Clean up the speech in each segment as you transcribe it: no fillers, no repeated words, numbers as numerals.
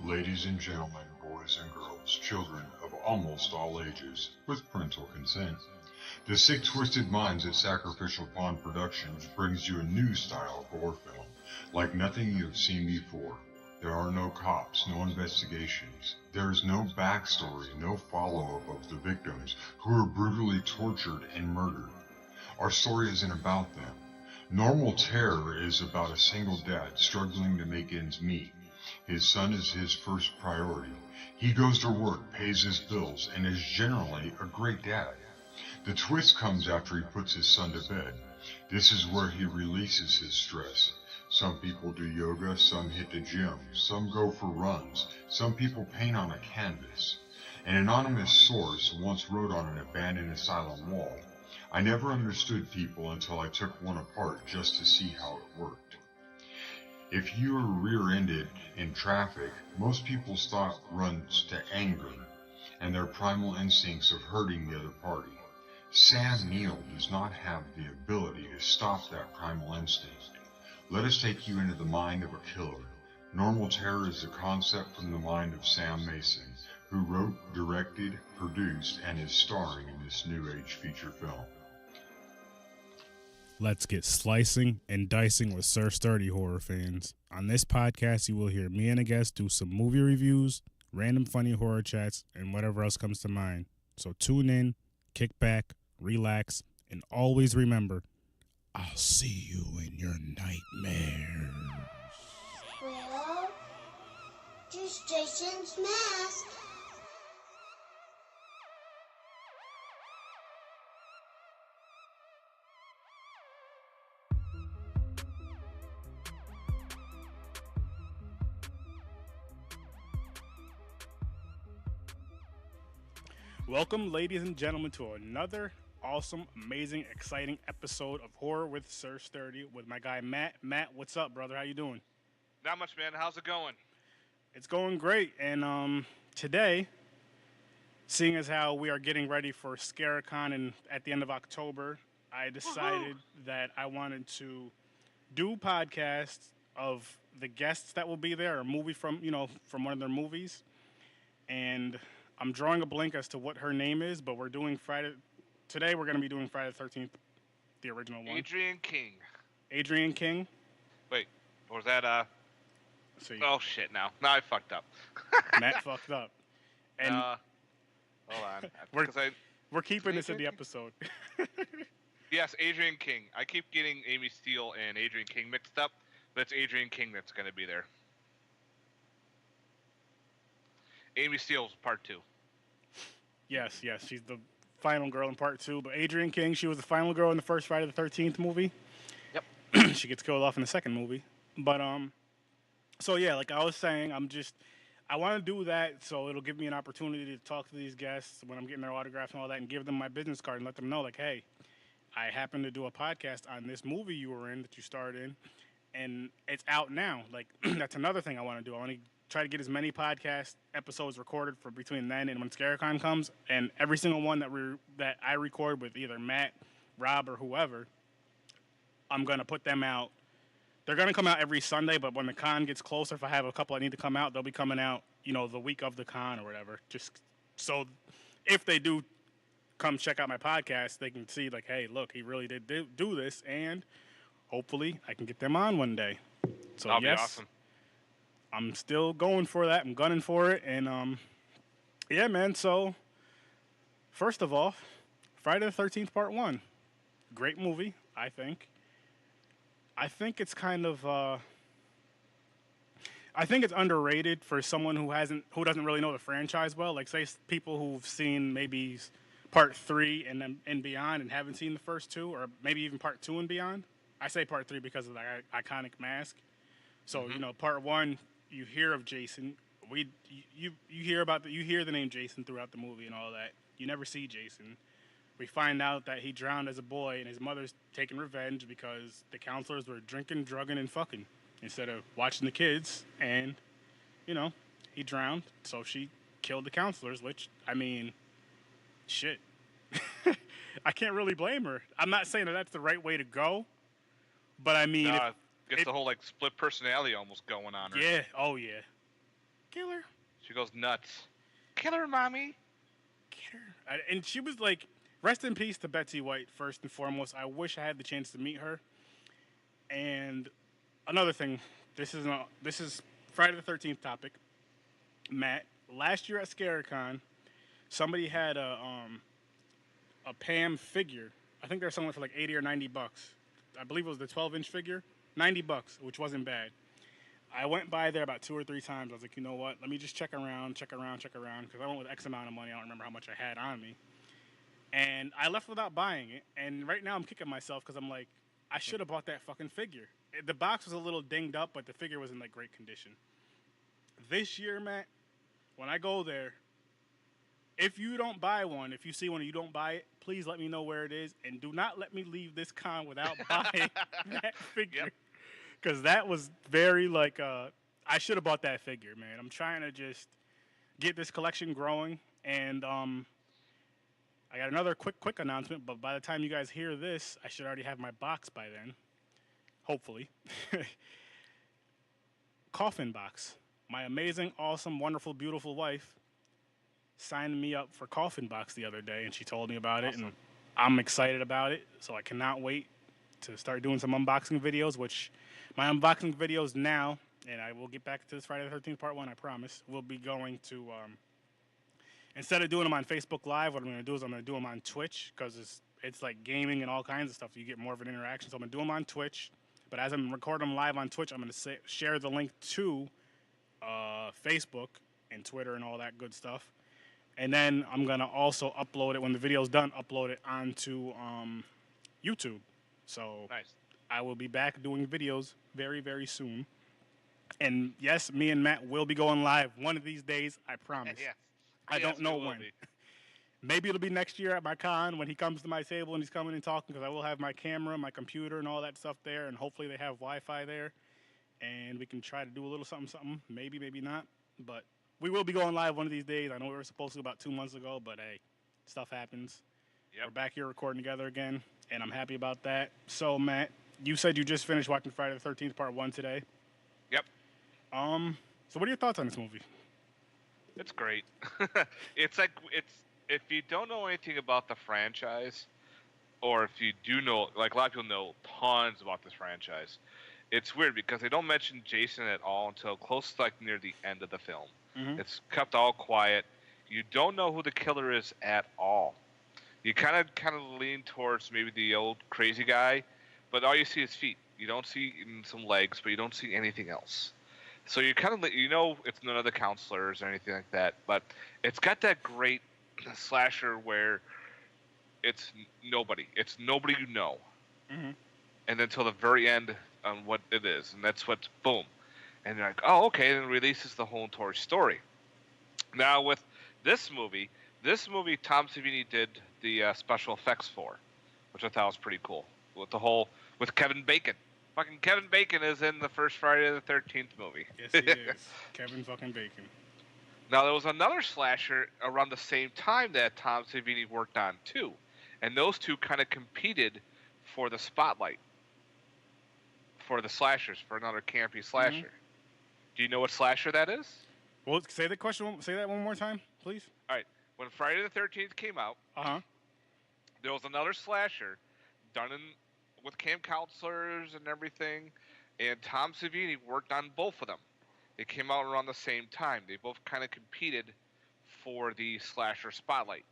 Ladies and gentlemen, boys and girls, children of almost all ages, with parental consent, the Sick Twisted Minds at Sacrificial Pond Productions brings you a new style horror film, like nothing you have seen before. There are no cops, no investigations. There is no backstory, no follow-up of the victims who were brutally tortured and murdered. Our story isn't about them. Normal Terror is about a single dad struggling to make ends meet. His son is his first priority. He goes to work, pays his bills, and is generally a great dad. The twist comes after he puts his son to bed. This is where he releases his stress. Some people do yoga, some hit the gym, some go for runs, some people paint on a canvas. An anonymous source once wrote on an abandoned asylum wall, "I never understood people until I took one apart just to see how it worked." If you are rear-ended in traffic, most people's thought runs to anger and their primal instincts of hurting the other party. Sam Neill does not have the ability to stop that primal instinct. Let us take you into the mind of a killer. Normal Terror is a concept from the mind of Sam Mason, who wrote, directed, produced, and is starring in this new age feature film. Let's get slicing and dicing with Sir Sturdy horror fans. On this podcast, you will hear me and a guest do some movie reviews, random funny horror chats, and whatever else comes to mind. So tune in, kick back, relax, and always remember, I'll see you in your nightmares. Well, just Jason's mask. Welcome, ladies and gentlemen, to another awesome, amazing, exciting episode of Horror with Sir Sturdy with my guy Matt. Matt, what's up, brother? How you doing? Not much, man. How's it going? It's going great. And today, seeing as how we are getting ready for ScareCon at the end of October, I decided that I wanted to do podcasts of the guests that will be there, a movie from one of their movies, and I'm drawing a blank as to what her name is, but we're doing Friday. Today we're going to be doing Friday the 13th, the original one. Adrienne King. Adrienne King? Wait, was that, See, Oh, shit, now I fucked up. Matt fucked up. And hold on. we're keeping this in the episode. Yes, Adrienne King. I keep getting Amy Steele and Adrienne King mixed up, but it's Adrienne King that's going to be there. Amy Steele's part 2. Yes, she's the final girl in part 2. But Adrienne King, she was the final girl in the first Friday the 13th movie. Yep. She gets killed off in the second movie. But, so yeah, like I was saying, I want to do that so it'll give me an opportunity to talk to these guests when I'm getting their autographs and all that and give them my business card and let them know, like, hey, I happen to do a podcast on this movie you were in, that you starred in, and it's out now. Like, that's another thing I want to do. I want to try to get as many podcast episodes recorded for between then and when ScareCon comes, and every single one that I record with either Matt, Rob, or whoever, I'm going to put them out. They're going to come out every Sunday, but when the con gets closer, if I have a couple I need to come out, they'll be coming out, the week of the con or whatever. Just so if they do come check out my podcast, they can see, like, hey, look, he really did do this, and hopefully I can get them on one day. So, That'll yes, be awesome. I'm still going for that. I'm gunning for it. And, yeah, man. So, first of all, Friday the 13th Part 1. Great movie, I think. I think it's kind of, I think it's underrated for someone who doesn't really know the franchise well. Like, say, people who've seen maybe Part 3 and beyond and haven't seen the first two, or maybe even Part 2 and beyond. I say Part 3 because of the iconic mask. So, Part 1, you hear of Jason. You hear the name Jason throughout the movie and all that. You never see Jason. We find out that he drowned as a boy and his mother's taking revenge because the counselors were drinking, drugging, and fucking instead of watching the kids. And, he drowned, so she killed the counselors, which, I mean, shit. I can't really blame her. I'm not saying that that's the right way to go, but I mean, Gets the whole, split personality almost going on. Yeah, oh yeah. Killer. She goes nuts. Killer, mommy. Get her. And she was like, rest in peace to Betsy White, first and foremost. I wish I had the chance to meet her. And another thing, this is Friday the 13th topic. Matt, last year at ScareCon, somebody had a Pam figure. I think they're selling it for like 80 or 90 bucks. I believe it was the 12-inch figure. 90 bucks, which wasn't bad. I went by there about 2 or 3 times. I was like, you know what? Let me just check around, because I went with X amount of money. I don't remember how much I had on me. And I left without buying it. And right now I'm kicking myself because I'm like, I should have bought that fucking figure. The box was a little dinged up, but the figure was in like great condition. This year, Matt, when I go there, if you don't buy one, if you see one and you don't buy it, please let me know where it is, and do not let me leave this con without buying that figure. Yep. Because that was very like, I should have bought that figure, man. I'm trying to just get this collection growing, and I got another quick announcement. But by the time you guys hear this, I should already have my box by then, hopefully. Coffin box. My amazing, awesome, wonderful, beautiful wife signed me up for Coffin Box the other day, and she told me about it, and I'm excited about it. So I cannot wait to start doing some unboxing videos, which my unboxing videos now, and I will get back to this Friday the 13th part 1, I promise, we'll be going to, instead of doing them on Facebook Live, what I'm going to do is I'm going to do them on Twitch, because it's like gaming and all kinds of stuff. You get more of an interaction, so I'm going to do them on Twitch. But as I'm recording them live on Twitch, I'm going to share the link to Facebook and Twitter and all that good stuff. And then I'm going to also upload it, when the video's done, upload it onto YouTube. So Nice. I will be back doing videos very, very soon. And yes, me and Matt will be going live one of these days, I promise. Yes. I don't Yes, know we will when. be. Maybe it'll be next year at my con when he comes to my table and he's coming and talking, because I will have my camera, my computer, and all that stuff there. And hopefully they have Wi-Fi there. And we can try to do a little something. Maybe, maybe not. But we will be going live one of these days. I know we were supposed to about 2 months ago, but hey, stuff happens. Yep. We're back here recording together again, and I'm happy about that. So, Matt, you said you just finished watching Friday the 13th Part 1 today. Yep. So what are your thoughts on this movie? It's great. It's if you don't know anything about the franchise, or if you do know, like a lot of people know tons about this franchise, it's weird because they don't mention Jason at all until close to like near the end of the film. Mm-hmm. It's kept all quiet. You don't know who the killer is at all. You kind of lean towards maybe the old crazy guy, but all you see is feet. You don't see some legs, but you don't see anything else. So you kind of it's none of the counselors or anything like that. But it's got that great slasher where it's nobody. It's nobody you know. Mm-hmm. And then till the very end on what it is, and that's what's boom. And you're like, oh, okay, and it releases the whole entire story. Now with this movie, Tom Savini did the special effects for, which I thought was pretty cool. With Kevin Bacon. Fucking Kevin Bacon is in the first Friday the 13th movie. Yes, he is. Kevin fucking Bacon. Now there was another slasher around the same time that Tom Savini worked on too, and those two kind of competed for the spotlight for the slashers, for another campy slasher. Mm-hmm. Do you know what slasher that is? Well, say that one more time, please. All right. When Friday the 13th came out, there was another slasher done with camp counselors and everything, and Tom Savini worked on both of them. They came out around the same time. They both kind of competed for the slasher spotlight,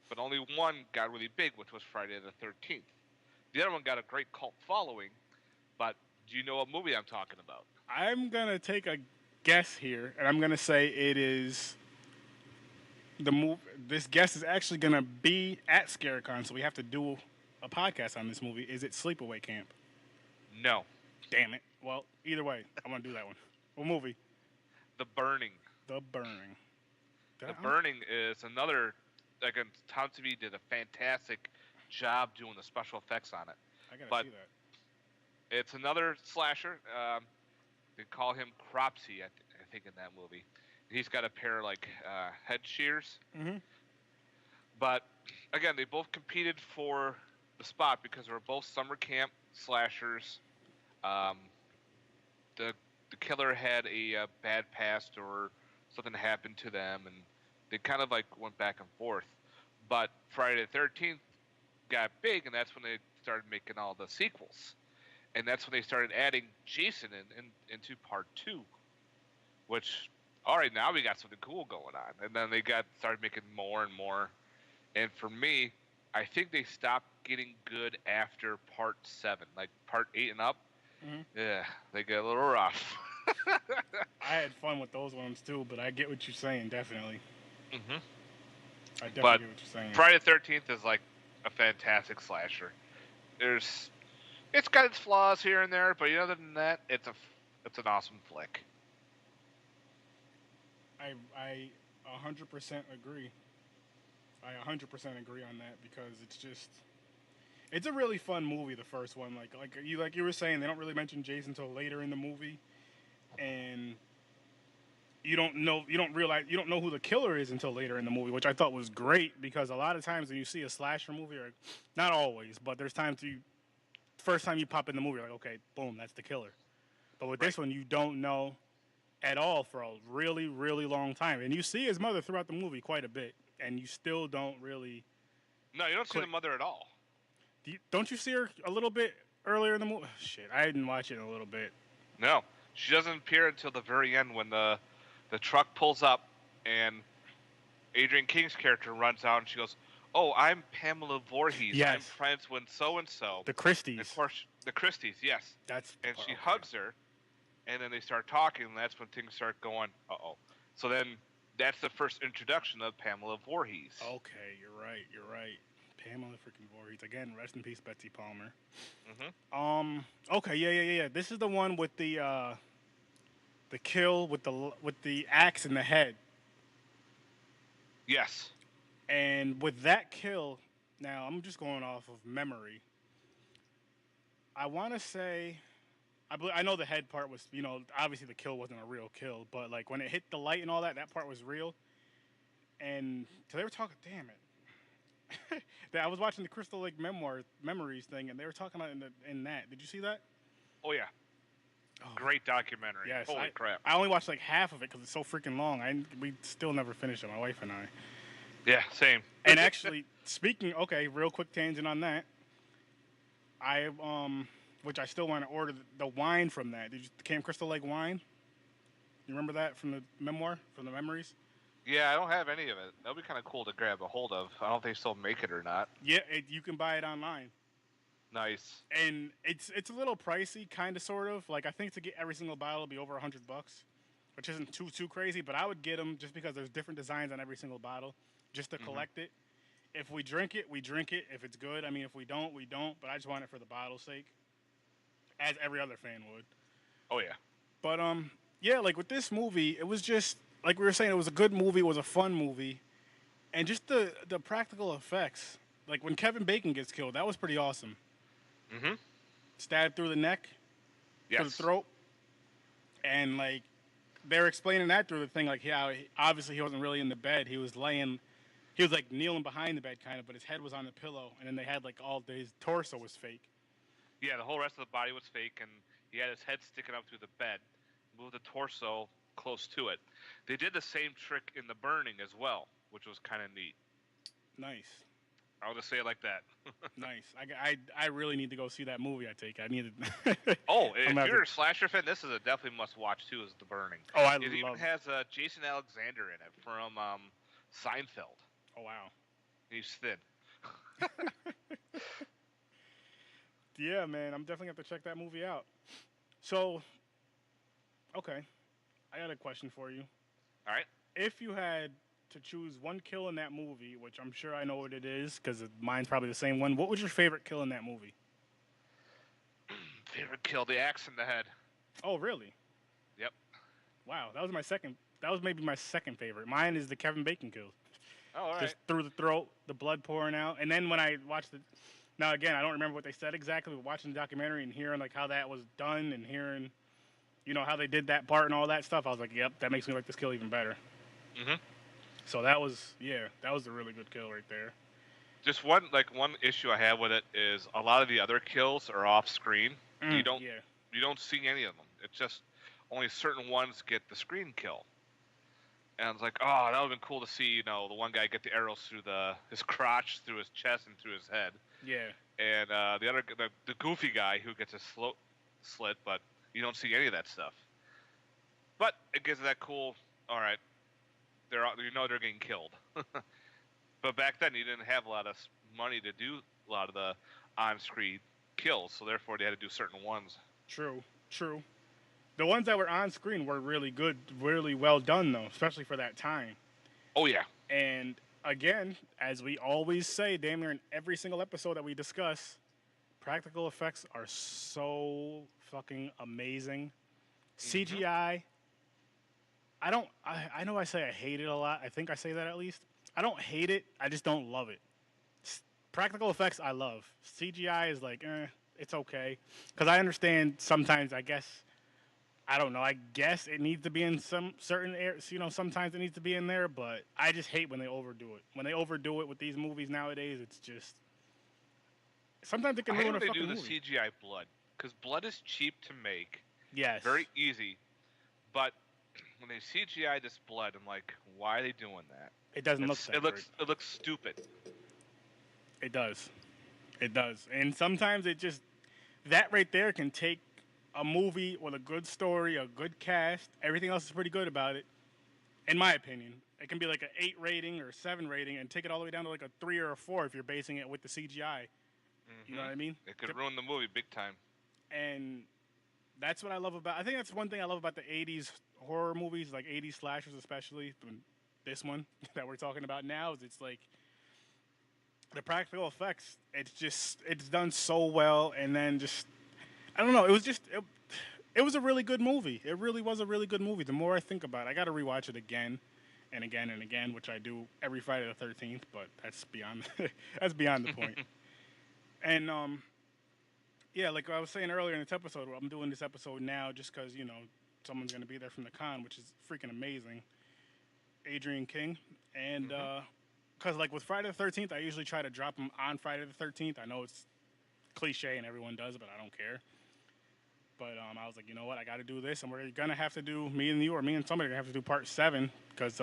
but only one got really big, which was Friday the 13th. The other one got a great cult following, but do you know what movie I'm talking about? I'm going to take a guess here, and I'm going to say it is the movie. This guess is actually going to be at ScareCon, so we have to do a podcast on this movie. Is it Sleepaway Camp? No. Damn it. Well, either way, I want to do that one. What movie? The Burning. The Burning. The Burning is another. Again, Tom Savini did a fantastic job doing the special effects on it. I gotta see that. It's another slasher. They call him Cropsy, I think, in that movie. He's got a pair of head shears. Mm-hmm. But again, they both competed for the spot because they were both summer camp slashers. The killer had a bad past or something happened to them, and they kind of like went back and forth. But Friday the 13th got big, and that's when they started making all the sequels, and that's when they started adding Jason into part 2, which, all right, now we got something cool going on. And then they started making more and more, and for me, I think they stopped getting good after part 7, like part 8 and up. Yeah, they get a little rough. I had fun with those ones too, but I get what you're saying, definitely. I definitely But get what you're saying. Friday the 13th is like a fantastic slasher. It's got its flaws here and there, but other than that, it's an awesome flick. I 100% agree. I 100% agree on that because it's a really fun movie. The first one, like you were saying, they don't really mention Jason until later in the movie, and you don't know who the killer is until later in the movie, which I thought was great because a lot of times when you see a slasher movie, or not always, but there's times first time you pop in the movie, you're like, okay, boom, that's the killer. But with this one, you don't know at all for a really, really long time, and you see his mother throughout the movie quite a bit, and you still don't really. No, you don't see the mother at all. Don't you see her a little bit earlier in the movie? Shit, I didn't watch it in a little bit. No, she doesn't appear until the very end when the truck pulls up and Adrian King's character runs out and she goes, "Oh, I'm Pamela Voorhees. Yes. I'm friends with so-and-so." The Christies. Of course, the Christies, yes. And she hugs her, and then they start talking, and that's when things start going, uh-oh. So then that's the first introduction of Pamela Voorhees. Okay, you're right. Pamela freaking Voorhees. Again, rest in peace, Betsy Palmer. Okay, yeah. This is the one with the kill with the axe in the head. Yes. And with that kill, now I'm just going off of memory. I want to say, I know the head part was, obviously the kill wasn't a real kill, but like when it hit the light and all that part was real. And so they were talking, damn it. I was watching the Crystal Lake Memories thing, and they were talking about in that. Did you see that? Oh yeah. Oh. Great documentary. Yes, Holy crap! I only watched like half of it because it's so freaking long. We still never finished it, my wife and I. Yeah, same. And actually, real quick tangent on that. Which I still want to order the wine from that. Did you Camp Crystal Lake wine? You remember that from the memories? Yeah, I don't have any of it. That would be kind of cool to grab a hold of. I don't know if they still make it or not. Yeah, you can buy it online. Nice. And it's a little pricey, kind of, sort of. Like, I think to get every single bottle will be over $100, which isn't too crazy. But I would get them just because there's different designs on every single bottle, just to collect it. If we drink it, we drink it. If it's good, I mean, if we don't, we don't. But I just want it for the bottle's sake, as every other fan would. Oh yeah. But yeah, like with this movie, it was just like we were saying, it was a good movie, it was a fun movie, and just the practical effects. Like when Kevin Bacon gets killed, that was pretty awesome. Stabbed through the neck, to the throat, and like they're explaining that through the thing, like obviously he wasn't really in the bed, he was like kneeling behind the bed kind of, but his head was on the pillow, and then they had like his torso was fake. Yeah, the whole rest of the body was fake, and he had his head sticking up through the bed, moved the torso close to it. They did the same trick in The Burning as well, which was kind of neat. Nice. I'll just say it like that. Nice. I really need to go see that movie. I needed. Oh, if you're a slasher fan, this is a definitely must-watch too. Is The Burning? Oh, I love it. Even has Jason Alexander in it from Seinfeld. Oh wow. He's thin. Yeah, man, I'm definitely have to check that movie out. So, okay, I got a question for you. All right. If you had to choose one kill in that movie, which I'm sure I know what it is, because mine's probably the same one, what was your favorite kill in that movie? Favorite kill, the axe in the head. Oh, really? Yep. Wow, that was maybe my second favorite. Mine is the Kevin Bacon kill. Oh, all right. Just through the throat, the blood pouring out, and then when I watched it. Now, again, I don't remember what they said exactly, but watching the documentary and hearing like how that was done and hearing, how they did that part and all that stuff, I was like, yep, that makes me like this kill even better. So that was a really good kill right there. Just one issue I have with it is a lot of the other kills are off screen. You don't see any of them. It's just only certain ones get the screen kill. And I was like, oh, that would have been cool to see, the one guy get the arrows through his crotch, through his chest, and through his head. Yeah. And the goofy guy who gets his throat slit, but you don't see any of that stuff. But it gives that cool. All right, they're getting killed. But back then, you didn't have a lot of money to do a lot of the on-screen kills, so therefore they had to do certain ones. True. The ones that were on screen were really good, really well done, though, especially for that time. Oh, yeah. And again, as we always say, damn near in every single episode that we discuss, practical effects are so fucking amazing. Mm-hmm. CGI, I know I say I hate it a lot. I think I say that at least. I don't hate it. I just don't love it. Practical effects, I love. CGI is like, it's okay. Because I understand sometimes, I guess, I don't know. I guess it needs to be in some certain areas. Sometimes it needs to be in there, but I just hate when they overdo it. When they overdo it with these movies nowadays, it's just sometimes it can ruin a fucking movie. I hate when they do the CGI blood, because blood is cheap to make. Yes. Very easy, but when they CGI this blood, I'm like, why are they doing that? It doesn't look that great. It looks stupid. It does, and sometimes that right there can take a movie with a good story, a good cast, everything else is pretty good about it. In my opinion, it can be like an 8 rating or 7 rating, and take it all the way down to like a 3 or a 4 if you're basing it with the CGI. Mm-hmm. You know what I mean? It could ruin the movie big time. And that's what I love about. I think that's one thing I love about the '80s horror movies, like '80s slashers, especially this one that we're talking about now. Is it's like the practical effects. It's done so well, and then I don't know. It was a really good movie. It really was a really good movie. The more I think about it, I got to rewatch it again and again and again, which I do every Friday the 13th. But that's beyond the point. And yeah, like I was saying earlier in this episode, I'm doing this episode now just because someone's gonna be there from the con, which is freaking amazing. Adrian King, and because like with Friday the 13th, I usually try to drop them on Friday the 13th. I know it's cliche and everyone does it, but I don't care. But I was like, you know what, I got to do this, and we're gonna have to do me and you, or me and somebody are gonna have to do part 7 because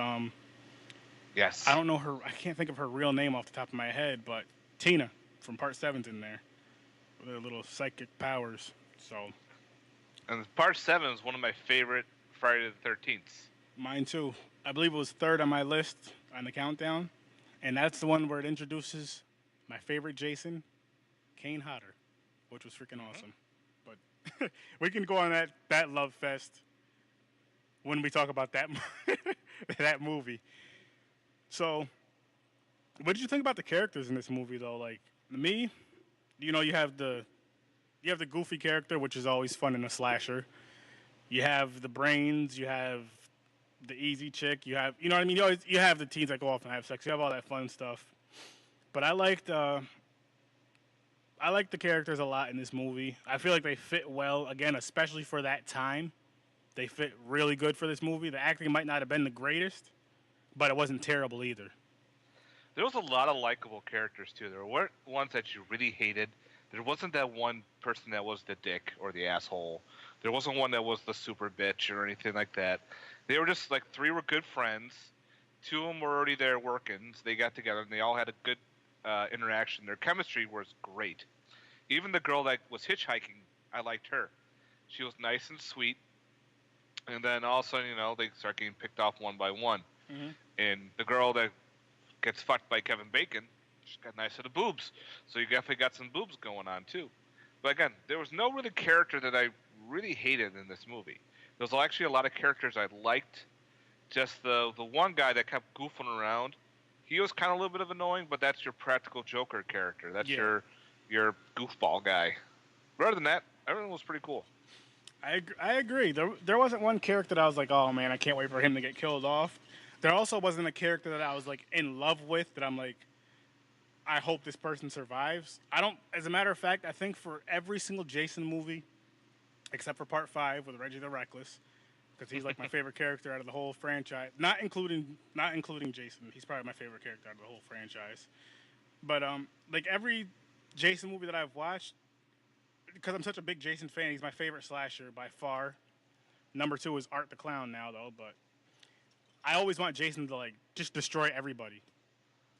yes, I don't know her. I can't think of her real name off the top of my head, but Tina from part 7's in there with her little psychic powers. So, and part 7 is one of my favorite Friday the 13th. Mine too. I believe it was 3rd on my list on the countdown, and that's the one where it introduces my favorite Jason, Kane Hodder, which was freaking awesome. But we can go on that love fest when we talk about that that movie. So, what did you think about the characters in this movie, though? Like me, you have the goofy character, which is always fun in a slasher. You have the brains. You have the easy chick. You have, what I mean. You have the teens that go off and have sex. You have all that fun stuff. But I liked the characters a lot in this movie. I feel like they fit well, again, especially for that time. They fit really good for this movie. The acting might not have been the greatest, but it wasn't terrible either. There was a lot of likable characters, too. There weren't ones that you really hated. There wasn't that one person that was the dick or the asshole. There wasn't one that was the super bitch or anything like that. They were just like 3 were good friends. 2 of them were already there working, so they got together and they all had a good interaction. Their chemistry was great. Even the girl that was hitchhiking, I liked her. She was nice and sweet. And then all of a sudden, they start getting picked off one by one. Mm-hmm. And the girl that gets fucked by Kevin Bacon, she's got nice little boobs. So you definitely got some boobs going on, too. But again, there was no really character that I really hated in this movie. There was actually a lot of characters I liked. Just the one guy that kept goofing around, he was kind of a little bit of annoying, but that's your practical Joker character. That's your goofball guy. But other than that, everything was pretty cool. I agree. There wasn't one character that I was like, oh man, I can't wait for him to get killed off. There also wasn't a character that I was like in love with that I'm like, I hope this person survives. As a matter of fact, I think for every single Jason movie, except for part 5 with Reggie the Reckless, because he's like my favorite character out of the whole franchise. Not including Jason. He's probably my favorite character out of the whole franchise. But like every Jason movie that I've watched, because I'm such a big Jason fan, he's my favorite slasher by far. Number 2 is Art the Clown now, though. But I always want Jason to like just destroy everybody.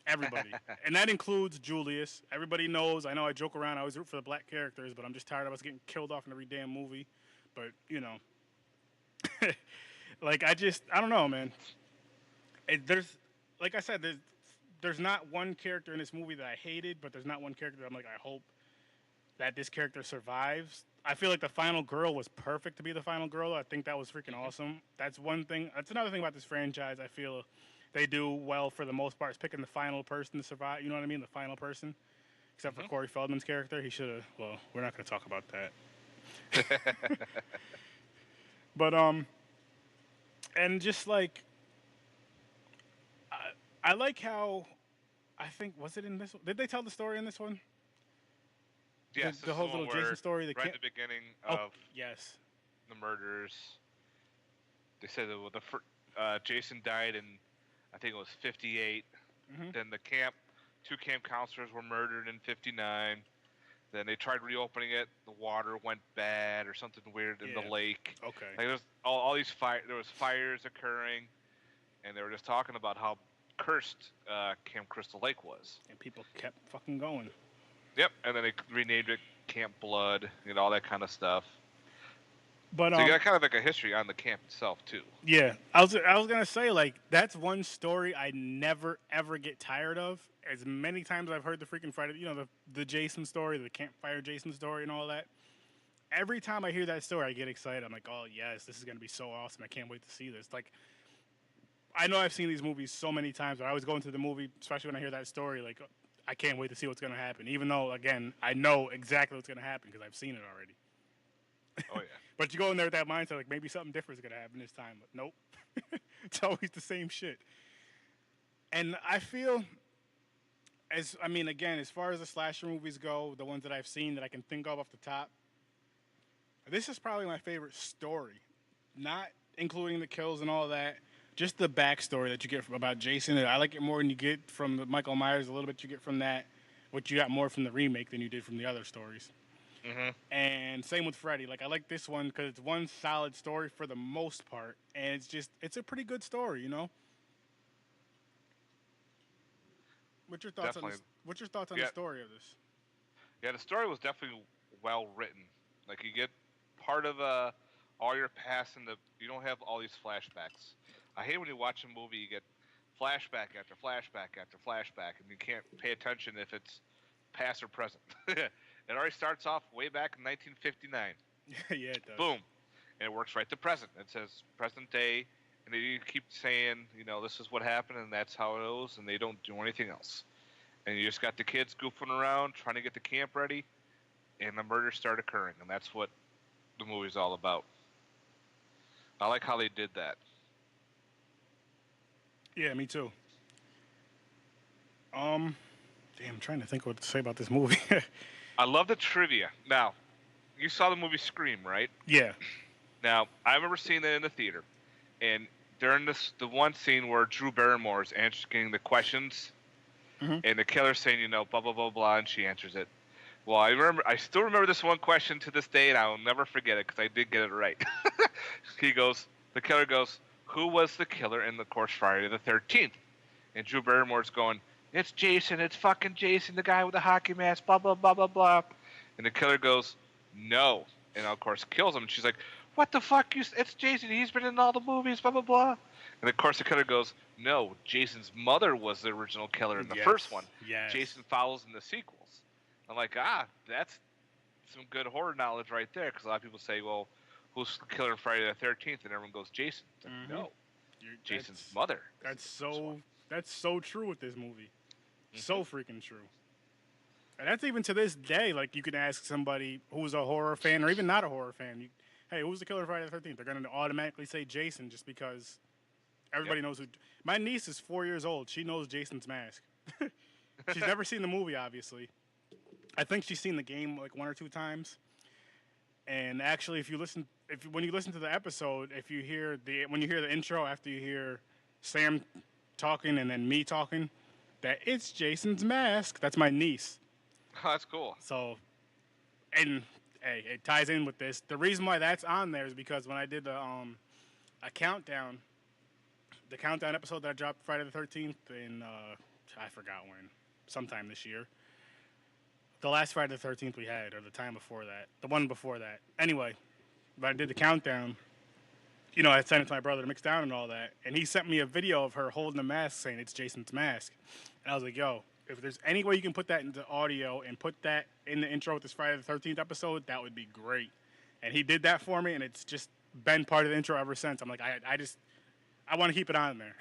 Everybody. And that includes Julius. Everybody knows. I know I joke around. I always root for the black characters, but I'm just tired of us getting killed off in every damn movie. But, you know. Like, I don't know, man. There's, like I said, there's not one character in this movie that I hated, but there's not one character that I'm like, I hope that this character survives. I feel like the final girl was perfect to be the final girl. I think that was freaking awesome. That's one thing. That's another thing about this franchise. I feel they do well for the most part is picking the final person to survive. You know what I mean? The final person. Except for Corey Feldman's character. He should have. Well, we're not going to talk about that. But, and just like, I like how, I think, was it in this one? Did they tell the story in this one? Yes, the whole little Jason story. Right at the beginning of yes, the murders. They said that Jason died in, I think it was 58. Then two camp counselors were murdered in 59. Then they tried reopening it. The water went bad or something weird in the lake. Okay. Like there's all these there was fires occurring, and they were just talking about how cursed Camp Crystal Lake was. And people kept fucking going. Yep, and then they renamed it Camp Blood, all that kind of stuff. But so you got kind of like a history on the camp itself too. Yeah, I was gonna say like that's one story I never ever get tired of. As many times I've heard the freaking Friday, the Jason story, the campfire Jason story, and all that. Every time I hear that story, I get excited. I'm like, oh yes, this is gonna be so awesome! I can't wait to see this. Like, I know I've seen these movies so many times, but I always go into the movie, especially when I hear that story, like. I can't wait to see what's going to happen, even though, again, I know exactly what's going to happen because I've seen it already. Oh, yeah. But you go in there with that mindset, like, maybe something different is going to happen this time. But nope. It's always the same shit. And I feel, as far as the slasher movies go, the ones that I've seen that I can think of off the top, this is probably my favorite story. Not including the kills and all that. Just the backstory that you get about Jason. I like it more than you get from the Michael Myers. A little bit you get from that, which you got more from the remake than you did from the other stories. And same with Freddy. Like I like this one because it's one solid story for the most part, and it's a pretty good story, What's your thoughts on this? What's your thoughts on the story of this? Yeah, the story was definitely well written. Like you get part of all your past, and you don't have all these flashbacks. I hate when you watch a movie, you get flashback after flashback after flashback, and you can't pay attention if it's past or present. It already starts off way back in 1959. Yeah, it does. Boom. And it works right to present. It says present day, and they keep saying, this is what happened, and that's how it goes, and they don't do anything else. And you just got the kids goofing around, trying to get the camp ready, and the murders start occurring, and that's what the movie's all about. I like how they did that. Yeah, me too. I'm trying to think what to say about this movie. I love the trivia. Now, you saw the movie Scream, right? Yeah. Now, I remember seeing that in the theater, and during the one scene where Drew Barrymore's answering the questions, and the killer's saying, blah blah blah blah, and she answers it. Well, I still remember this one question to this day, and I will never forget it because I did get it right. The killer goes, who was the killer in the course Friday the 13th? And Drew Barrymore's going, it's Jason, it's fucking Jason, the guy with the hockey mask, blah, blah, blah, blah, blah. And the killer goes, no. And of course kills him. And she's like, what the fuck? It's Jason, he's been in all the movies, blah, blah, blah. And of course the killer goes, no, Jason's mother was the original killer in the first one. Yes. Jason follows in the sequels. I'm like, that's some good horror knowledge right there. Because a lot of people say, well, who's the killer on Friday the 13th? And everyone goes, Jason. Like, no, Jason's mother. That's so true with this movie. So freaking true. And that's even to this day. Like, you can ask somebody who's a horror fan or even not a horror fan, hey, who's the killer on Friday the 13th? They're going to automatically say Jason just because everybody knows who. My niece is 4 years old. She knows Jason's mask. She's never seen the movie, obviously. I think she's seen the game like 1 or 2 times. And actually, when you listen to the episode, when you hear the intro after you hear Sam talking and then me talking, that it's Jason's mask. That's my niece. Oh, that's cool. So, and hey, it ties in with this. The reason why that's on there is because when I did a countdown, the countdown episode that I dropped Friday the 13th in I forgot when, sometime this year. The last Friday the 13th we had, or the time before that, the one before that. Anyway, but I did the countdown. You know, I sent it to my brother to mix down and all that, and he sent me a video of her holding a mask, saying it's Jason's mask, and I was like, yo, if there's any way you can put that into audio and put that in the intro with this Friday the 13th episode, that would be great. And he did that for me, and it's just been part of the intro ever since. I'm like, I want to keep it on there.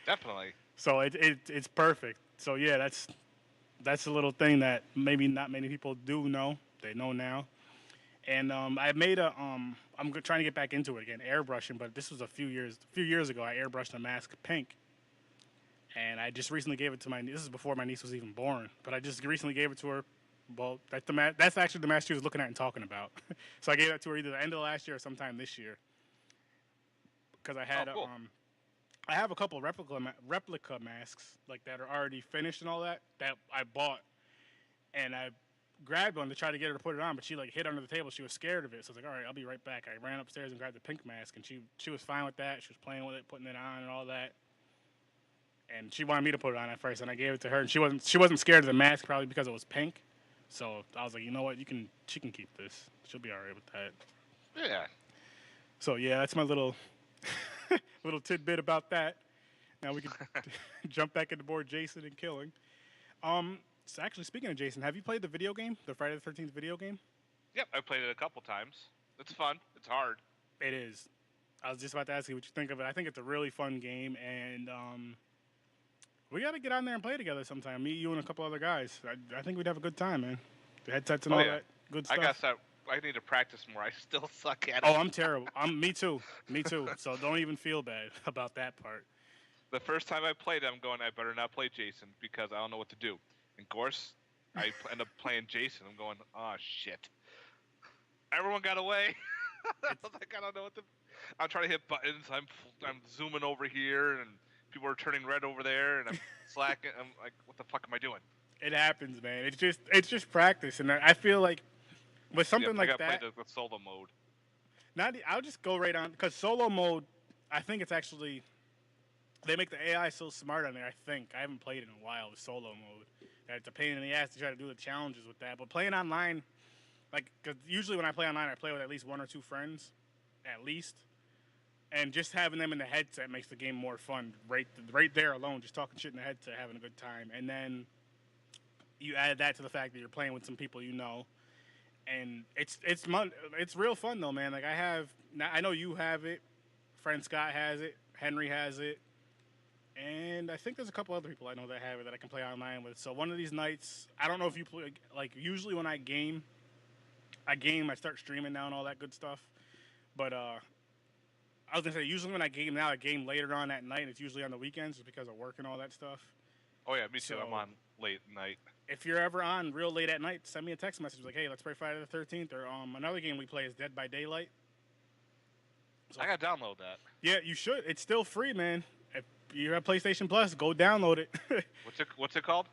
Definitely. So it's perfect. So yeah, that's a little thing that maybe not many people do know. They know now. And I made I'm trying to get back into it again, airbrushing. But this was a few years ago. I airbrushed a mask pink, and I just recently gave it to this is before my niece was even born. But I just recently gave it to her. Well, that's actually the mask she was looking at and talking about. So I gave that to her either the end of last year or sometime this year. Because I had cool. I have a couple replica masks like that are already finished and all that I bought, and I grabbed one to try to get her to put it on, but she like hid under the table. She was scared of it, so I was like, all right, I'll be right back. I ran upstairs and grabbed the pink mask, and she was fine with that. She was playing with it, putting it on and all that. And she wanted me to put it on at first, and I gave it to her, and she wasn't scared of the mask probably because it was pink. So I was like, you know what, she can keep this. She'll be all right with that. Yeah. So yeah, that's my little little tidbit about that. Now we can jump back into more Jason and killing. So actually, speaking of Jason, have you played the video game, the Friday the 13th video game? Yep, I played it a couple times. It's fun. It's hard. It is. I was just about to ask you what you think of it. I think it's a really fun game, and we got to get on there and play together sometime. Me, you, and a couple other guys. I think we'd have a good time, man. The headsets and all that good stuff. I need to practice more. I still suck at it. Oh, I'm terrible. Me too. So don't even feel bad about that part. The first time I played it, I'm going, I better not play Jason because I don't know what to do. And of course, I end up playing Jason. I'm going, oh, shit. Everyone got away. I was like, I don't know what to... I'm trying to hit buttons. I'm zooming over here, and people are turning red over there, and I'm slacking. I'm like, what the fuck am I doing? It happens, man. It's just practice, and I feel like with something like that... I got to play the solo mode. I'll just go right on, because solo mode, I think it's actually... They make the AI so smart on there, I think. I haven't played it in a while with solo mode. It's a pain in the ass to try to do the challenges with that. But playing online, like, because usually when I play online, I play with at least one or two friends, at least. And just having them in the headset makes the game more fun. Right there alone, just talking shit in the headset, having a good time. And then you add that to the fact that you're playing with some people you know. And it's real fun, though, man. Like, I know you have it. Friend Scott has it. Henry has it. And I think there's a couple other people I know that have it that I can play online with. So one of these nights, I don't know if you play, like, usually when I game, I start streaming now and all that good stuff. But I was going to say, usually when I game later on at night, and it's usually on the weekends just because of work and all that stuff. Oh, yeah, me too. I'm on late at night. If you're ever on real late at night, send me a text message like, hey, let's play Friday the 13th. Or another game we play is Dead by Daylight. So, I got to download that. Yeah, you should. It's still free, man. If you have PlayStation Plus, go download it. What's it called?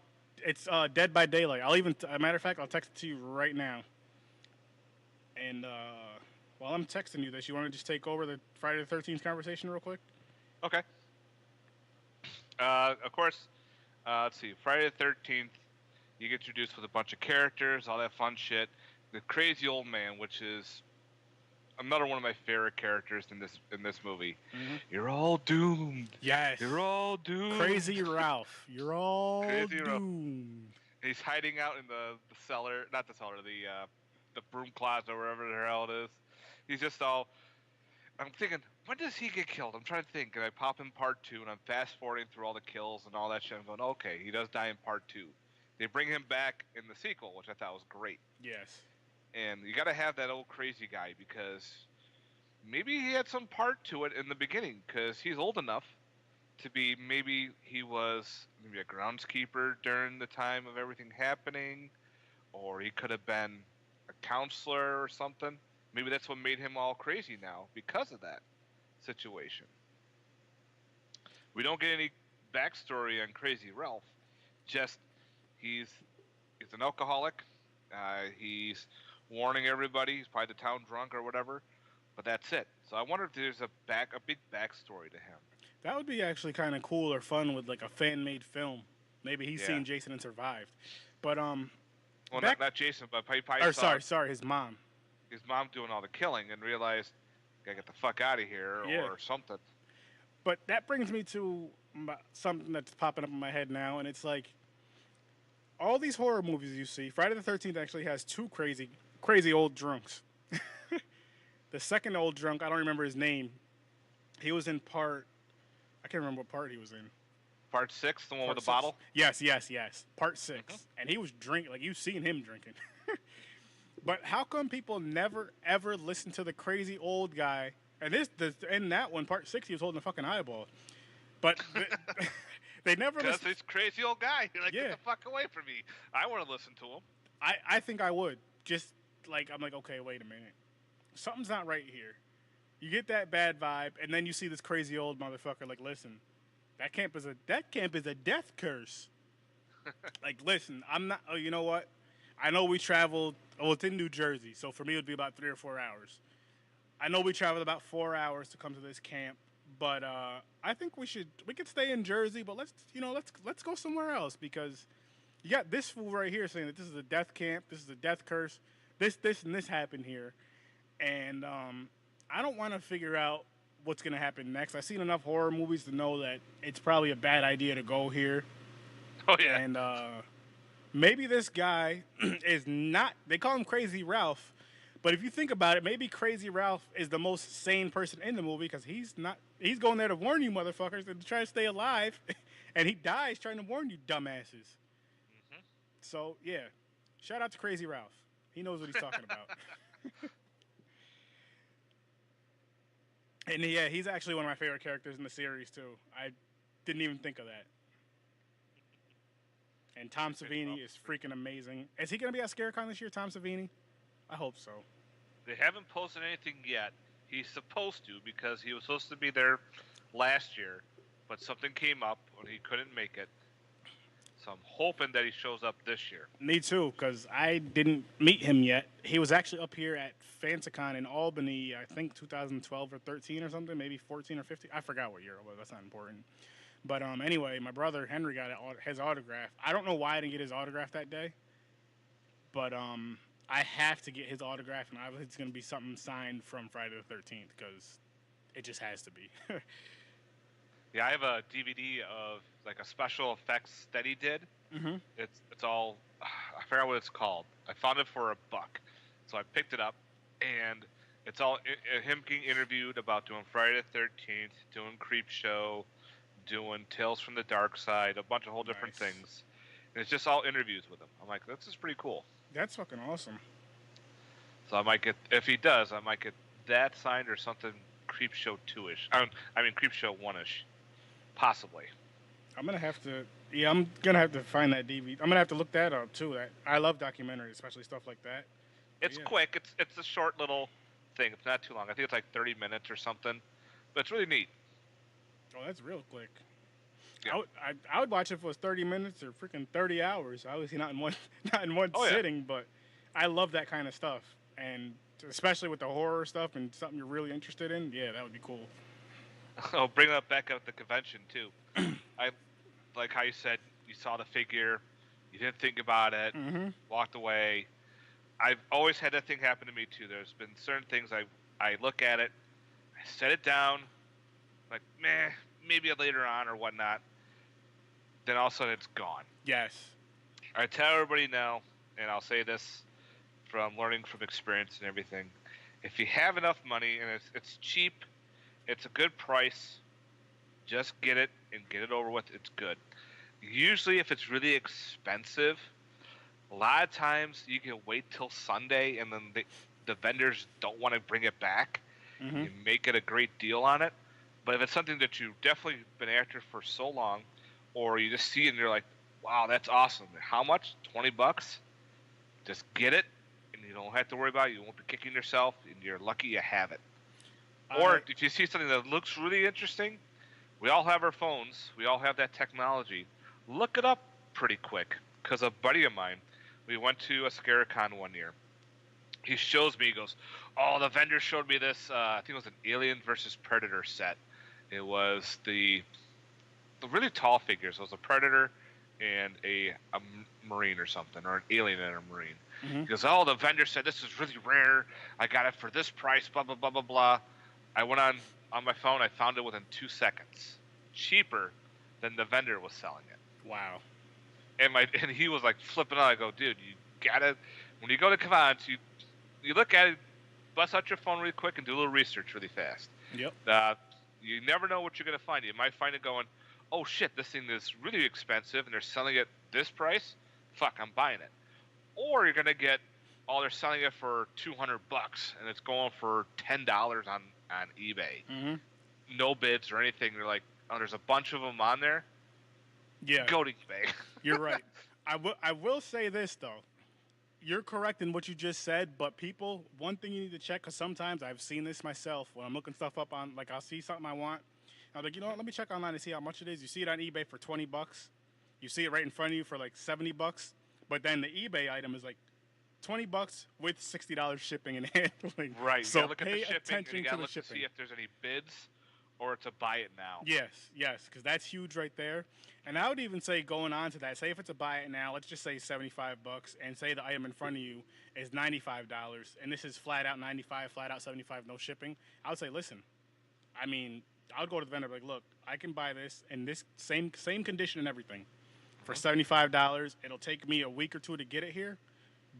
It's Dead by Daylight. A matter of fact, I'll text it to you right now. And while I'm texting you this, you want to just take over the Friday the 13th conversation real quick? Okay. Of course, let's see. Friday the 13th, you get introduced with a bunch of characters, all that fun shit. The crazy old man, which is another one of my favorite characters in this movie. Mm-hmm. You're all doomed. Yes. You're all doomed. Crazy Ralph. You're all Crazy doomed. Ralph. He's hiding out in the cellar, not the cellar, the broom closet or wherever the hell it is. He's just all... I'm thinking, when does he get killed? I'm trying to think, and I pop in part 2, and I'm fast-forwarding through all the kills and all that shit. I'm going, okay, he does die in part 2. They bring him back in the sequel, which I thought was great. Yes. And you got to have that old crazy guy because maybe he had some part to it in the beginning because he's old enough to be, maybe he was maybe a groundskeeper during the time of everything happening, or he could have been a counselor or something. Maybe that's what made him all crazy now because of that situation. We don't get any backstory on Crazy Ralph. Just he's an alcoholic. He's warning everybody. He's probably the town drunk or whatever. But that's it. So I wonder if there's a big backstory to him. That would be actually kind of cool or fun with like a fan-made film. Maybe he's Yeah. seen Jason and survived. But Well, back not Jason, but he probably or saw sorry, his mom. his mom doing all the killing and realized, gotta get the fuck out of here Yeah. or something. But that brings me to something that's popping up in my head now, and it's like all these horror movies you see. Friday the 13th actually has two crazy old drunks. The second old drunk, I don't remember his name. He was in part. I can't remember what part he was in. Part 6, the one Part with the six. bottle. Yes. Part 6, and he was drinking. Like you've seen him drinking. But how come people never ever listen to the crazy old guy? And in that one, part 6, he was holding a fucking eyeball. But they never Because listen. this crazy old guy. You're like, Yeah. get the fuck away from me. I want to listen to him. I think I would. Just like I'm like, okay, wait a minute. Something's not right here. You get that bad vibe, and then you see this crazy old motherfucker. Like, listen, that camp is a death curse. Like, listen, I'm not. Oh, you know what? I know we traveled. Oh, it's in New Jersey, so for me it would be about 3 or 4 hours. I know we traveled about 4 hours to come to this camp, but I think we could stay in Jersey, but let's go somewhere else because you got this fool right here saying that this is a death camp, this is a death curse, this and this happened here, and I don't want to figure out what's gonna happen next. I've seen enough horror movies to know that it's probably a bad idea to go here. Oh, yeah. And maybe this guy is not. They call him Crazy Ralph, but if you think about it, maybe Crazy Ralph is the most sane person in the movie because he's not. He's going there to warn you, motherfuckers, and to try to stay alive, and he dies trying to warn you, dumbasses. Mm-hmm. So yeah, shout out to Crazy Ralph. He knows what he's talking about. And yeah, he's actually one of my favorite characters in the series too. I didn't even think of that. And Tom Savini is freaking amazing. Is he going to be at ScareCon this year, Tom Savini? I hope so. They haven't posted anything yet. He's supposed to because he was supposed to be there last year, but something came up and he couldn't make it. So I'm hoping that he shows up this year. Me too, because I didn't meet him yet. He was actually up here at FantaCon in Albany, I think 2012 or 13 or something, maybe 14 or 15. I forgot what year it was. That's not important. But anyway, my brother Henry got his autograph. I don't know why I didn't get his autograph that day, but I have to get his autograph, and it's going to be something signed from Friday the 13th because it just has to be. Yeah, I have a DVD of like a special effects that he did. Mm-hmm. It's all I forgot what it's called. I found it for $1, so I picked it up, and it's all him getting interviewed about doing Friday the 13th, doing Creepshow, doing Tales from the Dark Side, a bunch of whole different Nice. things, and it's just all interviews with him. I'm like, this is pretty cool. That's fucking awesome. So I might get, if he does, I might get that signed or something Creepshow 2-ish. I mean Creepshow 1-ish, possibly. I'm gonna have to. Yeah, I'm gonna have to find that DVD. I'm gonna have to look that up too. I love documentaries, especially stuff like that. It's yeah. quick. It's a short little thing. It's not too long. I think it's like 30 minutes or something, but it's really neat. Oh, that's real quick. Yeah. I would watch it if it was 30 minutes or freaking 30 hours. Obviously not in one Oh, yeah. sitting, but I love that kind of stuff, and especially with the horror stuff and something you're really interested in. Yeah, that would be cool. I'll bring that back up at the convention too. I like how you said you saw the figure, you didn't think about it, Mm-hmm. walked away. I've always had that thing happen to me too. There's been certain things I look at it, I set it down, like meh, maybe later on or whatnot. Then all of a sudden it's gone. Yes. I tell everybody now, and I'll say this from learning from experience and everything. If you have enough money and it's cheap, it's a good price, just get it and get it over with. It's good. Usually if it's really expensive, a lot of times you can wait till Sunday and then the vendors don't want to bring it back. Mm-hmm. You make it a great deal on it. But if it's something that you've definitely been after for so long, or you just see it and you're like, wow, that's awesome. How much? $20? Just get it, and you don't have to worry about it. You won't be kicking yourself, and you're lucky you have it. Or if you see something that looks really interesting, we all have our phones. We all have that technology. Look it up pretty quick. Because a buddy of mine, we went to a ScareCon one year. He shows me, he goes, oh, the vendor showed me this, I think it was an Alien versus Predator set. It was the really tall figures. It was a Predator and a Marine or something, or an alien and a Marine. Mm-hmm. He goes, oh, the vendor said this is really rare. I got it for this price, blah, blah, blah, blah, blah. I went on my phone. I found it within 2 seconds. Cheaper than the vendor was selling it. Wow. And he was like flipping out. I go, dude, you gotta, when you go to cons, you look at it, bust out your phone really quick and do a little research really fast. Yep. You never know what you're going to find. You might find it going, oh shit, this thing is really expensive and they're selling it this price. Fuck, I'm buying it. Or you're going to get, oh, they're selling it for $200 and it's going for $10 on eBay. Mm-hmm. No bids or anything. They're like, oh, there's a bunch of them on there. Yeah. Go to eBay. You're right. I will say this though. You're correct in what you just said, but people, one thing you need to check, because sometimes I've seen this myself when I'm looking stuff up on, like I'll see something I want. I'm like, you know what, let me check online and see how much it is. You see it on eBay for $20. You see it right in front of you for like $70. But then the eBay item is like $20 with $60 shipping and handling. Right. So you look at pay the shipping, attention and you to gotta the look shipping. to see if there's any bids or to buy it now. Yes, because that's huge right there. And I would even say going on to that, say if it's a buy it now, let's just say $75, and say the item in front of you is $95, and this is flat out 95, flat out 75, no shipping. I would say, listen, I mean, I'll go to the vendor like, look, I can buy this in this same condition and everything for $75. It'll take me a week or two to get it here,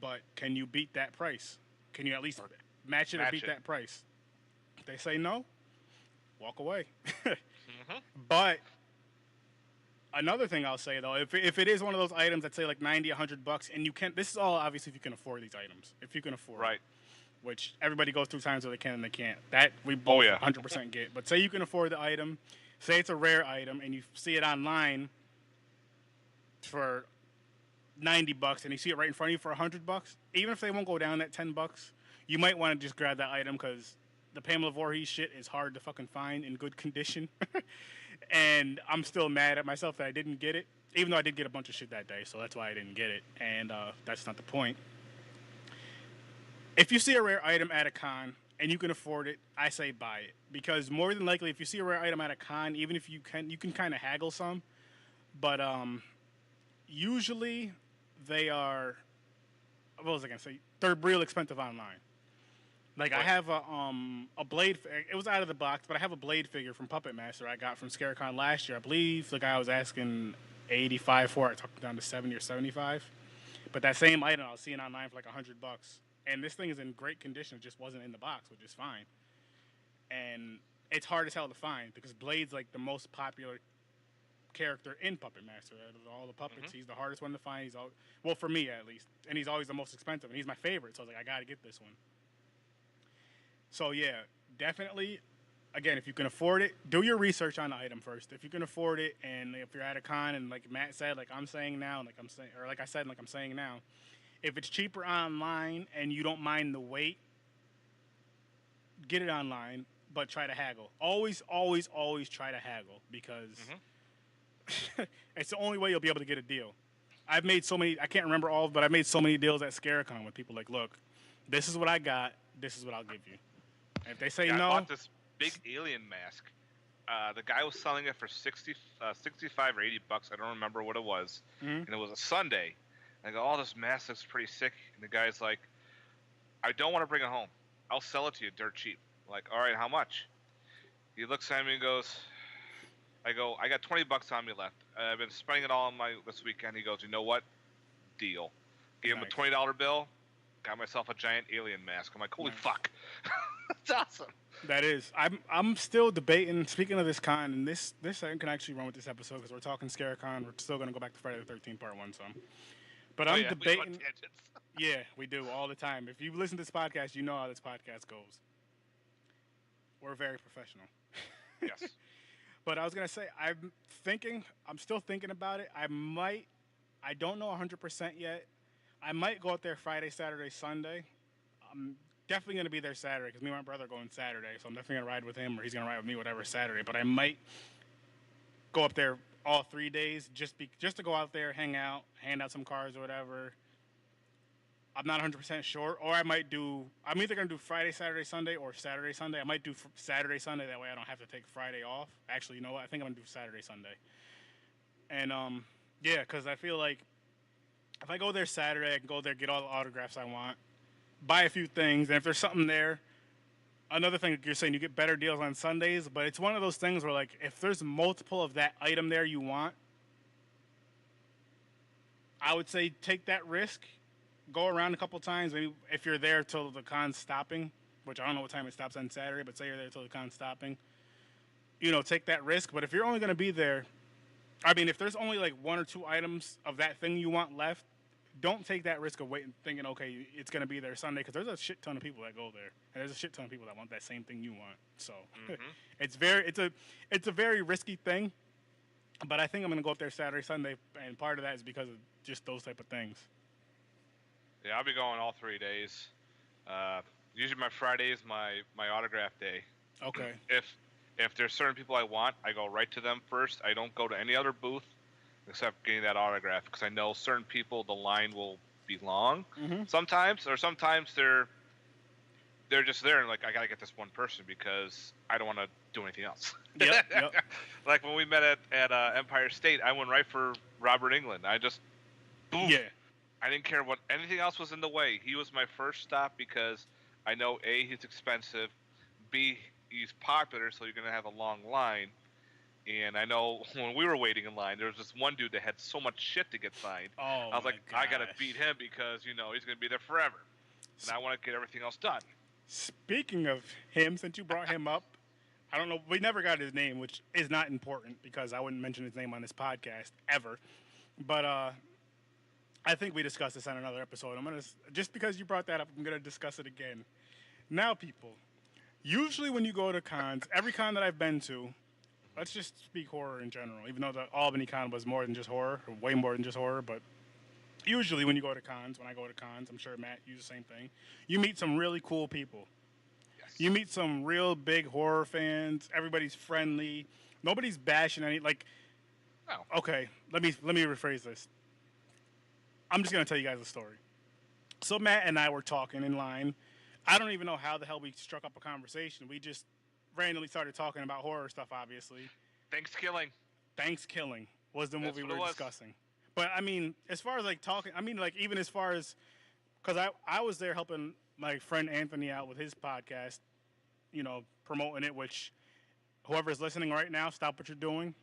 but can you beat that price? Can you at least match it or beat that price? If they say no, walk away. But another thing I'll say though, if it is one of those items that say like $90, $100, and you can't, this is all obviously if you can afford these items. If you can afford it, which everybody goes through times where they can and they can't. That we both 100% get. But say you can afford the item, say it's a rare item, and you see it online for $90, and you see it right in front of you for $100. Even if they won't go down that $10, you might want to just grab that item because the Pamela Voorhees shit is hard to fucking find in good condition. And I'm still mad at myself that I didn't get it, even though I did get a bunch of shit that day, so that's why I didn't get it. And that's not the point. If you see a rare item at a con and you can afford it, I say buy it. Because more than likely, if you see a rare item at a con, even if you can kind of haggle some. But usually they are, what was I going to say? They're real expensive online. Like, I have a Blade, it was out of the box, but I have a Blade figure from Puppet Master I got from ScareCon last year. I believe the guy was asking $85 for it. I talked it down to $70 or $75. But that same item I was seeing online for like $100. And this thing is in great condition. It just wasn't in the box, which is fine. And it's hard as hell to find because Blade's like the most popular character in Puppet Master. Out of all the puppets, he's the hardest one to find. Well, for me at least. And he's always the most expensive. And he's my favorite. So I was like, I got to get this one. So, yeah, definitely, again, if you can afford it, do your research on the item first. If you can afford it, and if you're at a con, and like Matt said, like I'm saying now, like I'm saying, or like I said, like I'm saying now, if it's cheaper online and you don't mind the wait, get it online, but try to haggle. Always, always, always try to haggle because it's the only way you'll be able to get a deal. I've made so many, I can't remember all, but I've made so many deals at ScareCon with people like, look, this is what I got, this is what I'll give you. And if they say no, I bought this big alien mask. The guy was selling it for 65 or $80. I don't remember what it was. And it was a Sunday. And I go, oh, this mask looks pretty sick. And the guy's like, I don't want to bring it home. I'll sell it to you dirt cheap. I'm like, all right, how much? He looks at me and goes, I go, I got $20 on me left. I've been spending it all on this weekend. He goes, you know what? Deal. Gave him a $20 bill. Got myself a giant alien mask. I'm like, holy fuck. That's awesome. That is. I'm still debating, speaking of this con, and this can actually run with this episode because we're talking ScareCon. We're still going to go back to Friday the 13th part 1 some. But I'm debating. Yeah, we do all the time. If you listen to this podcast, you know how this podcast goes. We're very professional. Yes. But I was going to say, I'm still thinking about it. I don't know 100% yet. I might go out there Friday, Saturday, Sunday. I'm definitely going to be there Saturday because me and my brother are going Saturday. So I'm definitely going to ride with him or he's going to ride with me, whatever, Saturday. But I might go up there all 3 days just to go out there, hang out, hand out some cards or whatever. I'm not 100% sure. Or I'm either going to do Friday, Saturday, Sunday, or Saturday, Sunday. I might do Saturday, Sunday. That way I don't have to take Friday off. Actually, you know what? I think I'm going to do Saturday, Sunday. And, yeah, because I feel like if I go there Saturday, I can go there, get all the autographs I want, buy a few things. And if there's something there, another thing you're saying, you get better deals on Sundays. But it's one of those things where, like, if there's multiple of that item there you want, I would say take that risk. Go around a couple times. Maybe if you're there till the con's stopping, which I don't know what time it stops on Saturday, but say you're there till the con's stopping. Take that risk. But if you're only going to be there, I mean, if there's only like one or two items of that thing you want left, don't take that risk of waiting, thinking, okay, it's going to be there Sunday, because there's a shit ton of people that go there, and there's a shit ton of people that want that same thing you want. So it's a very risky thing. But I think I'm going to go up there Saturday, Sunday, and part of that is because of just those type of things. Yeah, I'll be going all 3 days. Usually my Friday is my autograph day. Okay. If there's certain people I want, I go right to them first. I don't go to any other booth except getting that autograph, because I know certain people, the line will be long sometimes, or sometimes they're just there and like, I gotta get this one person because I don't want to do anything else. Yep. Like when we met at Empire State, I went right for Robert England. I just boom. Yeah. I didn't care what anything else was in the way. He was my first stop because I know A, he's expensive, B, he's popular, so you're gonna have a long line. And I know when we were waiting in line, there was this one dude that had so much shit to get signed. Oh, I was like, gosh. I gotta beat him because he's gonna be there forever, and I want to get everything else done. Speaking of him, since you brought him up, I don't know. We never got his name, which is not important because I wouldn't mention his name on this podcast ever. But I think we discussed this on another episode. Just because you brought that up, I'm gonna discuss it again. Now, people, usually when you go to cons, every con that I've been to, let's just speak horror in general, even though the Albany con was more than just horror, or way more than just horror, but usually when you go to cons, when I go to cons, I'm sure Matt, you do the same thing, you meet some really cool people. Yes. You meet some real big horror fans. Everybody's friendly. Nobody's bashing any, like, Oh. Okay, let me rephrase this. I'm just going to tell you guys a story. So Matt and I were talking in line. I don't even know how the hell we struck up a conversation. We just randomly started talking about horror stuff, obviously. Thanksgiving was the movie we were discussing. But, I mean, as far as, like, talking, I mean, like, even as far as, because I was there helping my friend Anthony out with his podcast, promoting it, which whoever's listening right now, stop what you're doing.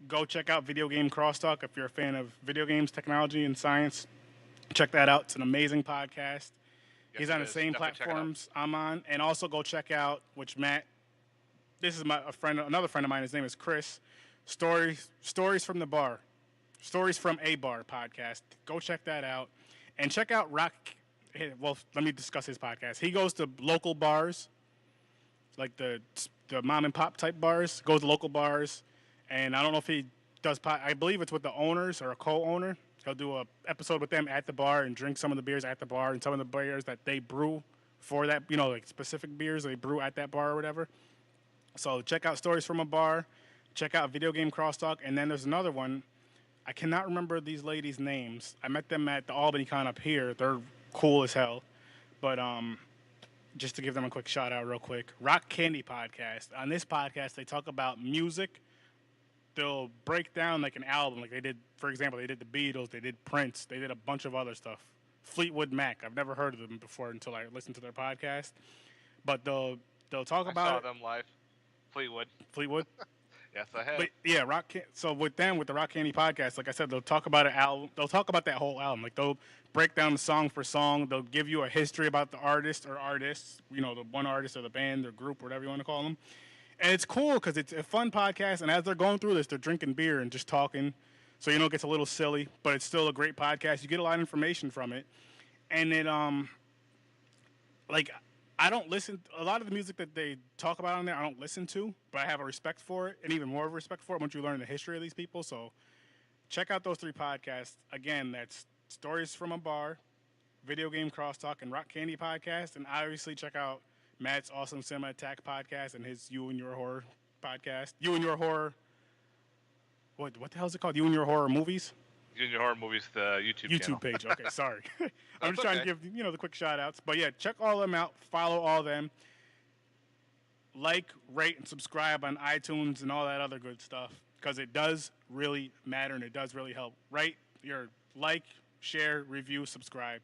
Go check out Video Game Crosstalk if you're a fan of video games, technology, and science. Check that out. It's an amazing podcast. Yes, He's on the same platforms I'm on. And also go check out, which Matt, this is another friend of mine. His name is Chris. Stories from the Bar. Stories from a Bar podcast. Go check that out. And check out Rock. Well, let me discuss his podcast. He goes to local bars, like the mom and pop type bars. Goes to local bars. And I don't know if he does I believe it's with the owners or a co-owner. He'll do an episode with them at the bar and drink some of the beers at the bar and some of the beers that they brew for that, like specific beers they brew at that bar or whatever. So check out Stories from a Bar. Check out Video Game Crosstalk. And then there's another one. I cannot remember these ladies' names. I met them at the Albany Con up here. They're cool as hell. But just to give them a quick shout out real quick. Rock Candy Podcast. On this podcast, they talk about music. They'll break down like an album, like they did, for example, they did the Beatles, they did Prince, they did a bunch of other stuff. Fleetwood Mac, I've never heard of them before until I listened to their podcast. But they'll talk about. I saw them live. Fleetwood. Yes, I have. But yeah, so with the Rock Candy Podcast, like I said, they'll talk about an album. They'll talk about that whole album. Like they'll break down the song for song. They'll give you a history about the artist or artists, the one artist or the band or group, whatever you want to call them. And it's cool because it's a fun podcast, and as they're going through this, they're drinking beer and just talking. So, it gets a little silly, but it's still a great podcast. You get a lot of information from it. And it, I don't listen, a lot of the music that they talk about on there, I don't listen to, but I have a respect for it, and even more of a respect for it once you learn the history of these people. So, check out those 3 podcasts. Again, that's Stories from a Bar, Video Game Crosstalk, and Rock Candy Podcast. And obviously, check out Matt's Awesome Cinema Attack podcast and his You and Your Horror podcast. You and Your Horror. What the hell is it called? You and Your Horror Movies? Junior Horror Movies, the YouTube channel. page. Okay, sorry. I'm That's just trying to okay. give the quick shout outs. But yeah, check all them out. Follow all them. Like, rate, and subscribe on iTunes and all that other good stuff because it does really matter and it does really help. Rate your share, review, subscribe.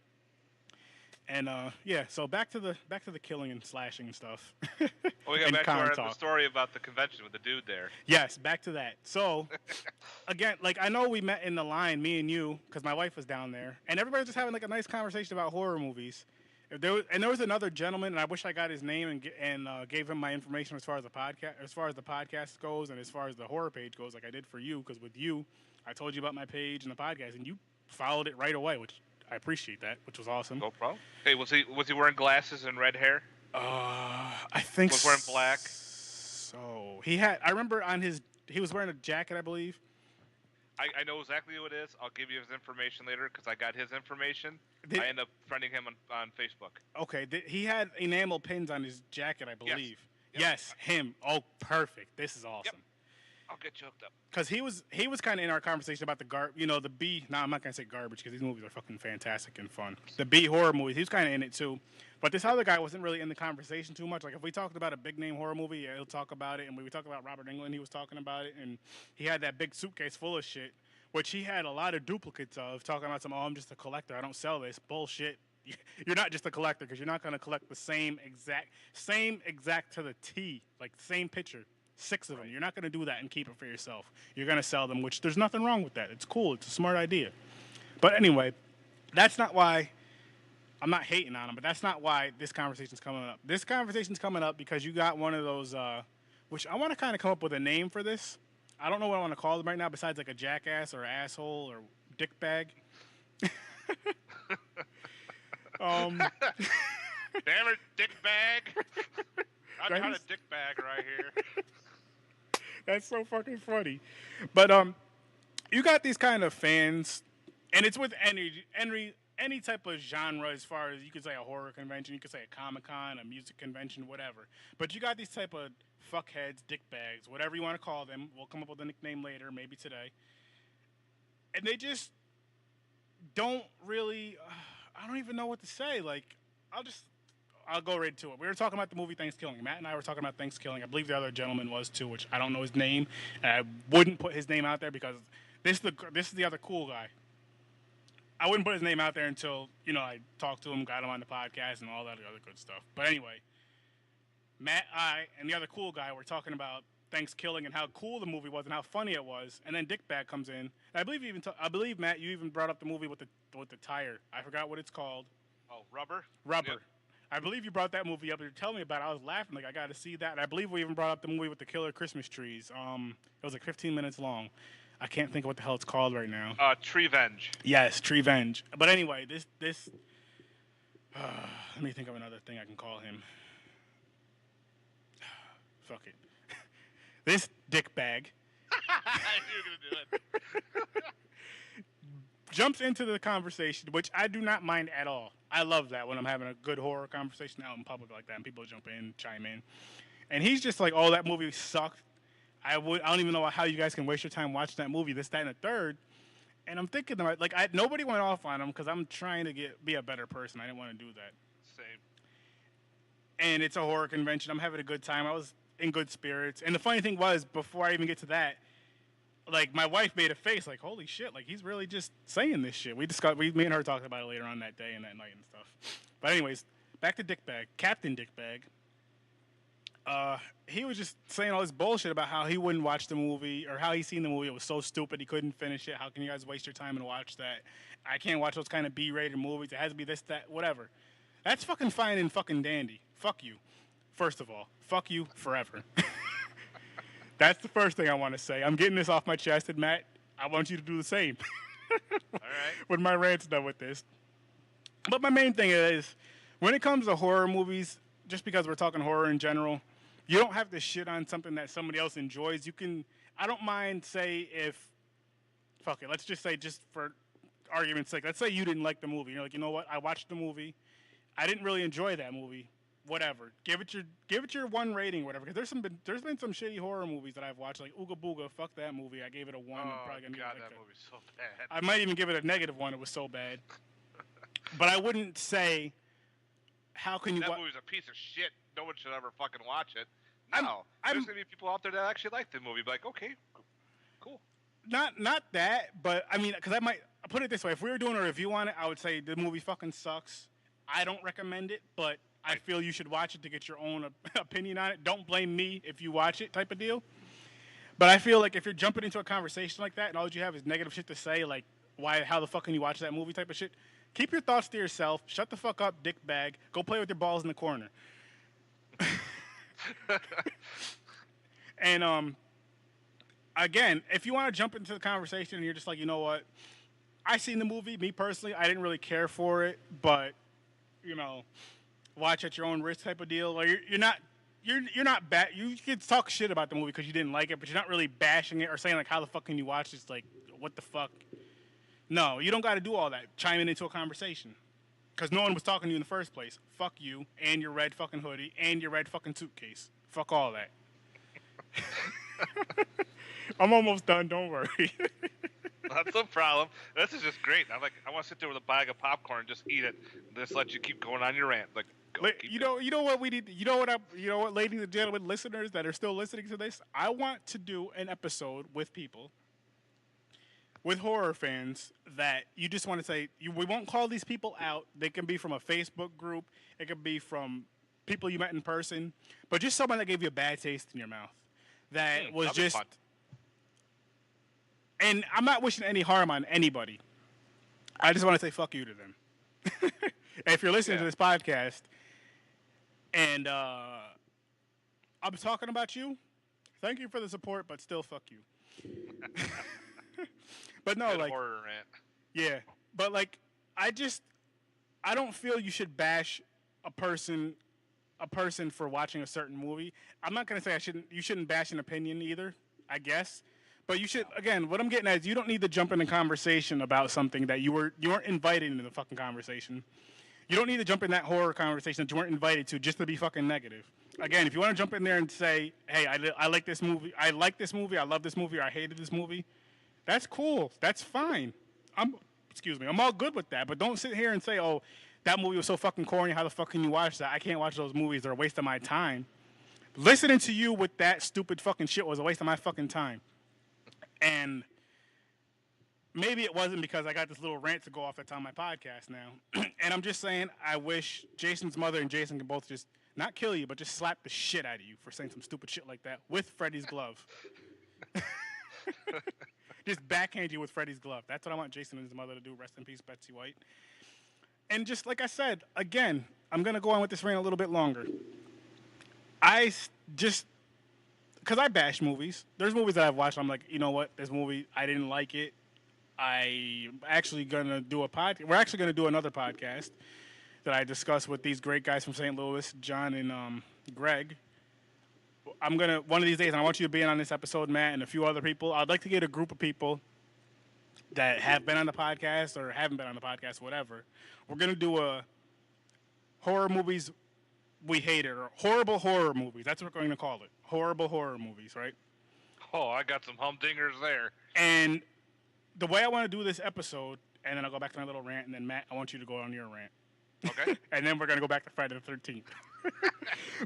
And yeah, so back to the killing and slashing and stuff. Well, we got and back to con the talk. story about the convention with the dude there. Yes, back to that. So, again, like I know we met in the line, me and you, because my wife was down there, and everybody was just having like a nice conversation about horror movies. There was another gentleman, and I wish I got his name and gave him my information as far as the podcast goes, and as far as the horror page goes, like I did for you, because with you, I told you about my page and the podcast, and you followed it right away, which I appreciate that, which was awesome. No problem. Hey, was he wearing glasses and red hair? I think was wearing black. So he was wearing a jacket, I believe. I know exactly who it is. I'll give you his information later because I got his information. I end up friending him on Facebook. Okay, he had enamel pins on his jacket, I believe. Yes, Yes, him. Oh, perfect. This is awesome. Yep. I'll get you hooked up. Because he was kind of in our conversation about the B. No, I'm not gonna say garbage because these movies are fucking fantastic and fun. The B horror movies, he was kind of in it too. But this other guy wasn't really in the conversation too much. Like if we talked about a big name horror movie, yeah, he'll talk about it. And when we talked about Robert Englund, he was talking about it. And he had that big suitcase full of shit, which he had a lot of duplicates of. Talking about I'm just a collector. I don't sell this bullshit. You're not just a collector because you're not gonna collect the same exact to the T, like same picture. 6 of them. You're not going to do that and keep it for yourself. You're going to sell them, which there's nothing wrong with that. It's cool. It's a smart idea. But anyway, that's not why I'm not hating on him, but that's not why this conversation's coming up. This conversation's coming up because you got one of those, which I want to kind of come up with a name for this. I don't know what I want to call them right now besides like a jackass or asshole or dickbag. Damn it, dickbag. I'm trying to dickbag right here. That's so fucking funny. But you got these kind of fans, and it's with any type of genre as far as you could say a horror convention, you could say a Comic-Con, a music convention, whatever. But you got these type of fuckheads, dickbags, whatever you want to call them. We'll come up with a nickname later, maybe today. And they just don't really, I don't even know what to say. Like, I'll go right to it. We were talking about the movie Thanksgiving. Matt and I were talking about Thanksgiving. I believe the other gentleman was too, which I don't know his name. And I wouldn't put his name out there because this is the other cool guy. I wouldn't put his name out there until, I talked to him, got him on the podcast, and all that other good stuff. But anyway, Matt, I, and the other cool guy were talking about Thanksgiving and how cool the movie was and how funny it was. And then Dickbag comes in. And I believe Matt, you even brought up the movie with the tire. I forgot what it's called. Oh, Rubber. Rubber. Yep. I believe you brought that movie up. You tell me about it. I was laughing like I got to see that. And I believe we even brought up the movie with the killer Christmas trees. It was like 15 minutes long. I can't think of what the hell it's called right now. Treevenge. Yes, Treevenge. But anyway, this. Let me think of another thing I can call him. Fuck it. This dickbag. I knew you were gonna do it. Jumps into the conversation, which I do not mind at all. I love that when I'm having a good horror conversation out in public like that, and people jump in, chime in, and he's just like, "Oh, that movie sucked. I don't even know how you guys can waste your time watching that movie. This, that, and the third." And I'm thinking, like, nobody went off on him because I'm trying to be a better person. I didn't want to do that. Same. And it's a horror convention. I'm having a good time. I was in good spirits. And the funny thing was, before I even get to that, like, my wife made a face like, holy shit, like, he's really just saying this shit. Me and her talked about it later on that day and that night and stuff. But anyways, back to Dickbag. Captain Dickbag. He was just saying all this bullshit about how he wouldn't watch the movie or how he seen the movie. It was so stupid he couldn't finish it. How can you guys waste your time and watch that? I can't watch those kind of B-rated movies. It has to be this, that, whatever. That's fucking fine and fucking dandy. Fuck you. First of all, fuck you forever. That's the first thing I want to say. I'm getting this off my chest, and Matt, I want you to do the same. All right. When my rant's done with this. But my main thing is, when it comes to horror movies, just because we're talking horror in general, you don't have to shit on something that somebody else enjoys. I don't mind, let's just say, just for argument's sake, let's say you didn't like the movie. You're like, you know what? I watched the movie. I didn't really enjoy that movie. whatever. Give it your one rating, whatever. Because there's been some shitty horror movies that I've watched, like Ooga Booga. Fuck that movie. I gave it a 1. Oh, probably gonna God, give it that movie's so bad. I might even give it a -1. It was so bad. But I wouldn't say, how can you... That movie's a piece of shit. No one should ever fucking watch it. No. I'm There's going to be people out there that actually like the movie. Be like, okay, cool. Not that, but I mean, because I might... put it this way. If we were doing a review on it, I would say the movie fucking sucks. I don't recommend it, but I feel you should watch it to get your own opinion on it. Don't blame me if you watch it, type of deal. But I feel like if you're jumping into a conversation like that and all you have is negative shit to say, like, how the fuck can you watch that movie type of shit, keep your thoughts to yourself. Shut the fuck up, dick bag. Go play with your balls in the corner. And, again, if you want to jump into the conversation and you're just like, you know what, I seen the movie. Me personally, I didn't really care for it, but watch at your own risk type of deal. Or you're not bad. You can talk shit about the movie because you didn't like it, but you're not really bashing it or saying like, how the fuck can you watch this? Like, what the fuck? No, you don't got to do all that. Chiming into a conversation because no one was talking to you in the first place. Fuck you and your red fucking hoodie and your red fucking suitcase. Fuck all that. I'm almost done. Don't worry. That's no problem. This is just great. I want to sit there with a bag of popcorn and just eat it. Just let you keep going on your rant. Like, you know what we need. You know what, ladies and gentlemen, listeners that are still listening to this. I want to do an episode with people, with horror fans that you just want to say. We won't call these people out. They can be from a Facebook group. It can be from people you met in person, but just someone that gave you a bad taste in your mouth. That was just. Fun. And I'm not wishing any harm on anybody. I just want to say fuck you to them. If you're listening to this podcast and I'm talking about you, thank you for the support, but still fuck you. But no, good like horror rant. Yeah, but like I don't feel you should bash a person for watching a certain movie. I'm not gonna say you shouldn't bash an opinion either, I guess. But you should, again, what I'm getting at is you don't need to jump in a conversation about something that you weren't invited into the fucking conversation. You don't need to jump in that horror conversation that you weren't invited to just to be fucking negative. Again, if you want to jump in there and say, hey, I like this movie, I love this movie, or I hated this movie, that's cool. That's fine. I'm all good with that. But don't sit here and say, oh, that movie was so fucking corny, how the fuck can you watch that? I can't watch those movies. They're a waste of my time. Listening to you with that stupid fucking shit was a waste of my fucking time. And maybe it wasn't because I got this little rant to go off that's on my podcast now. And I'm just saying, I wish Jason's mother and Jason can both just not kill you, but just slap the shit out of you for saying some stupid shit like that with Freddy's glove. Just backhand you with Freddy's glove. That's what I want Jason and his mother to do. Rest in peace, Betsy White. And just like I said, again, I'm going to go on with this rant a little bit longer. Because I bash movies. There's movies that I've watched. I'm like, you know what? This movie, I didn't like it. I'm actually going to do a podcast. We're actually going to do another podcast that I discuss with these great guys from St. Louis, John and Greg. One of these days, and I want you to be in on this episode, Matt, and a few other people. I'd like to get a group of people that have been on the podcast or haven't been on the podcast, whatever. We're going to do a horror movies we hated, or horrible horror movies. That's what we're going to call it. Horrible horror movies, right? Oh, I got some humdingers there. And the way I want to do this episode, and then I'll go back to my little rant, and then Matt, I want you to go on your rant. Okay. And then we're going to go back to Friday the 13th.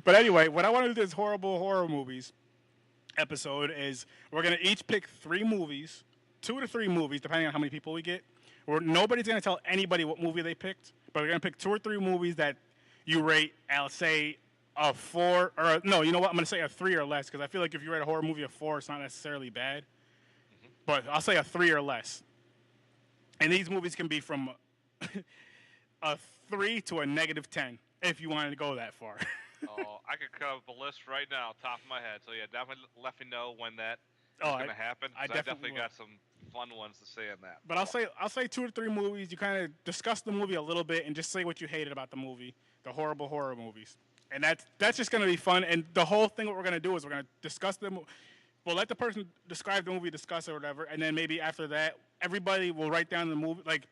But anyway, what I want to do this horrible horror movies episode is we're going to each pick 3 movies, 2 to 3 movies, depending on how many people we get. Nobody's going to tell anybody what movie they picked, but we're going to pick 2 or 3 movies that you rate, I'll say, a 4, or no, you know what? I'm going to say a 3 or less, because I feel like if you rate a horror movie a 4, it's not necessarily bad. Mm-hmm. But I'll say a 3 or less. And these movies can be from a 3 to a -10, if you wanted to go that far. Oh, I could come up with a list right now, top of my head. So yeah, definitely let me know when that is going to happen. I definitely got some fun ones to say on that. But I'll say 2 to 3 movies. You kind of discuss the movie a little bit and just say what you hated about the movie, the horrible horror movies. And that's just going to be fun. And the whole thing, what we're going to do is we're going to discuss them. We'll let the person describe the movie, discuss it or whatever. And then maybe after that, everybody will write down the movie. Like,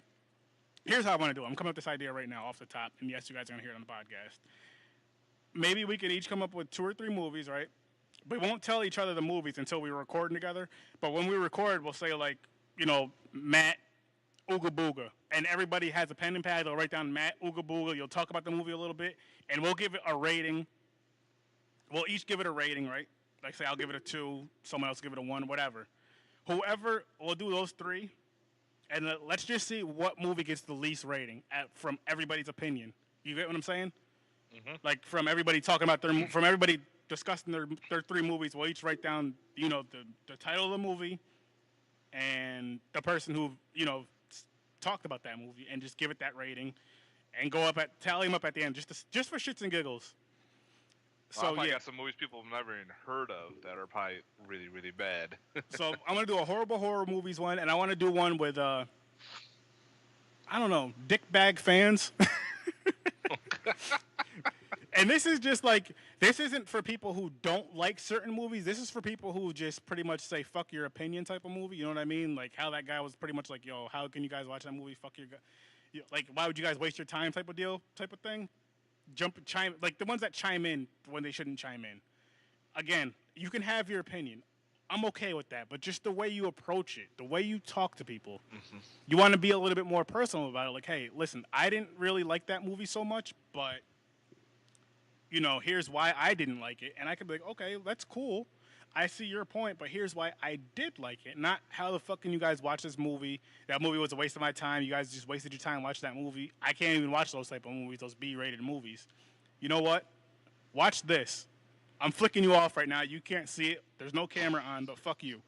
here's how I want to do it. I'm coming up with this idea right now off the top. And yes, you guys are going to hear it on the podcast. maybe we could each come up with 2 or 3 movies, right? We won't tell each other the movies until we record together. But when we record, we'll say like, Matt Ooga Booga, and everybody has a pen and pad. They'll write down Matt Ooga Booga. You'll talk about the movie a little bit, and we'll give it a rating. We'll each give it a rating, right? Like say I'll give it a 2, someone else give it a 1, whatever. Whoever will do those 3, and let's just see what movie gets the least rating from everybody's opinion. You get what I'm saying? Mm-hmm. Like from everybody talking about from everybody discussing their 3 movies. We'll each write down the title of the movie and the person who talked about that movie, and just give it that rating, and tally them up at the end, just for shits and giggles. So I got some movies people have never even heard of that are probably really, really bad. So I'm gonna do a horrible horror movies one, and I want to do one with I don't know, dick bag fans. And this is just like, this isn't for people who don't like certain movies. This is for people who just pretty much say fuck your opinion type of movie. You know what I mean? Like how that guy was pretty much like, yo, how can you guys watch that movie? Fuck your, like why would you guys waste your time type of deal, type of thing. Chime, like the ones that chime in when they shouldn't chime in. Again, you can have your opinion. I'm okay with that, but just the way you approach it, the way you talk to people, you want to be a little bit more personal about it. Like, hey, listen, I didn't really like that movie so much, but here's why I didn't like it. And I could be like, okay, that's cool. I see your point, but here's why I did like it. Not how the fuck can you guys watch this movie? That movie was a waste of my time. You guys just wasted your time watching that movie. I can't even watch those type of movies, those B-rated movies. You know what? Watch this. I'm flicking you off right now. You can't see it. There's no camera on, but fuck you.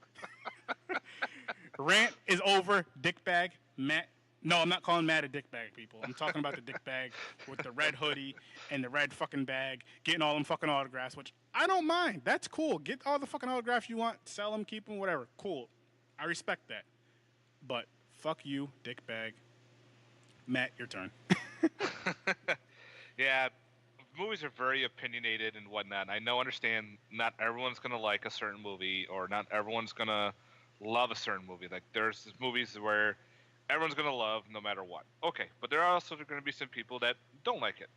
Rant is over, dickbag. Matt. No, I'm not calling Matt a dickbag, people. I'm talking about the dickbag with the red hoodie and the red fucking bag, getting all them fucking autographs, which I don't mind. That's cool. Get all the fucking autographs you want, sell them, keep them, whatever. Cool. I respect that. But fuck you, dickbag. Matt, your turn. Yeah, movies are very opinionated and whatnot. I understand not everyone's going to like a certain movie, or not everyone's going to love a certain movie. Like, there's movies where everyone's going to love no matter what. Okay, but there are also going to be some people that don't like it.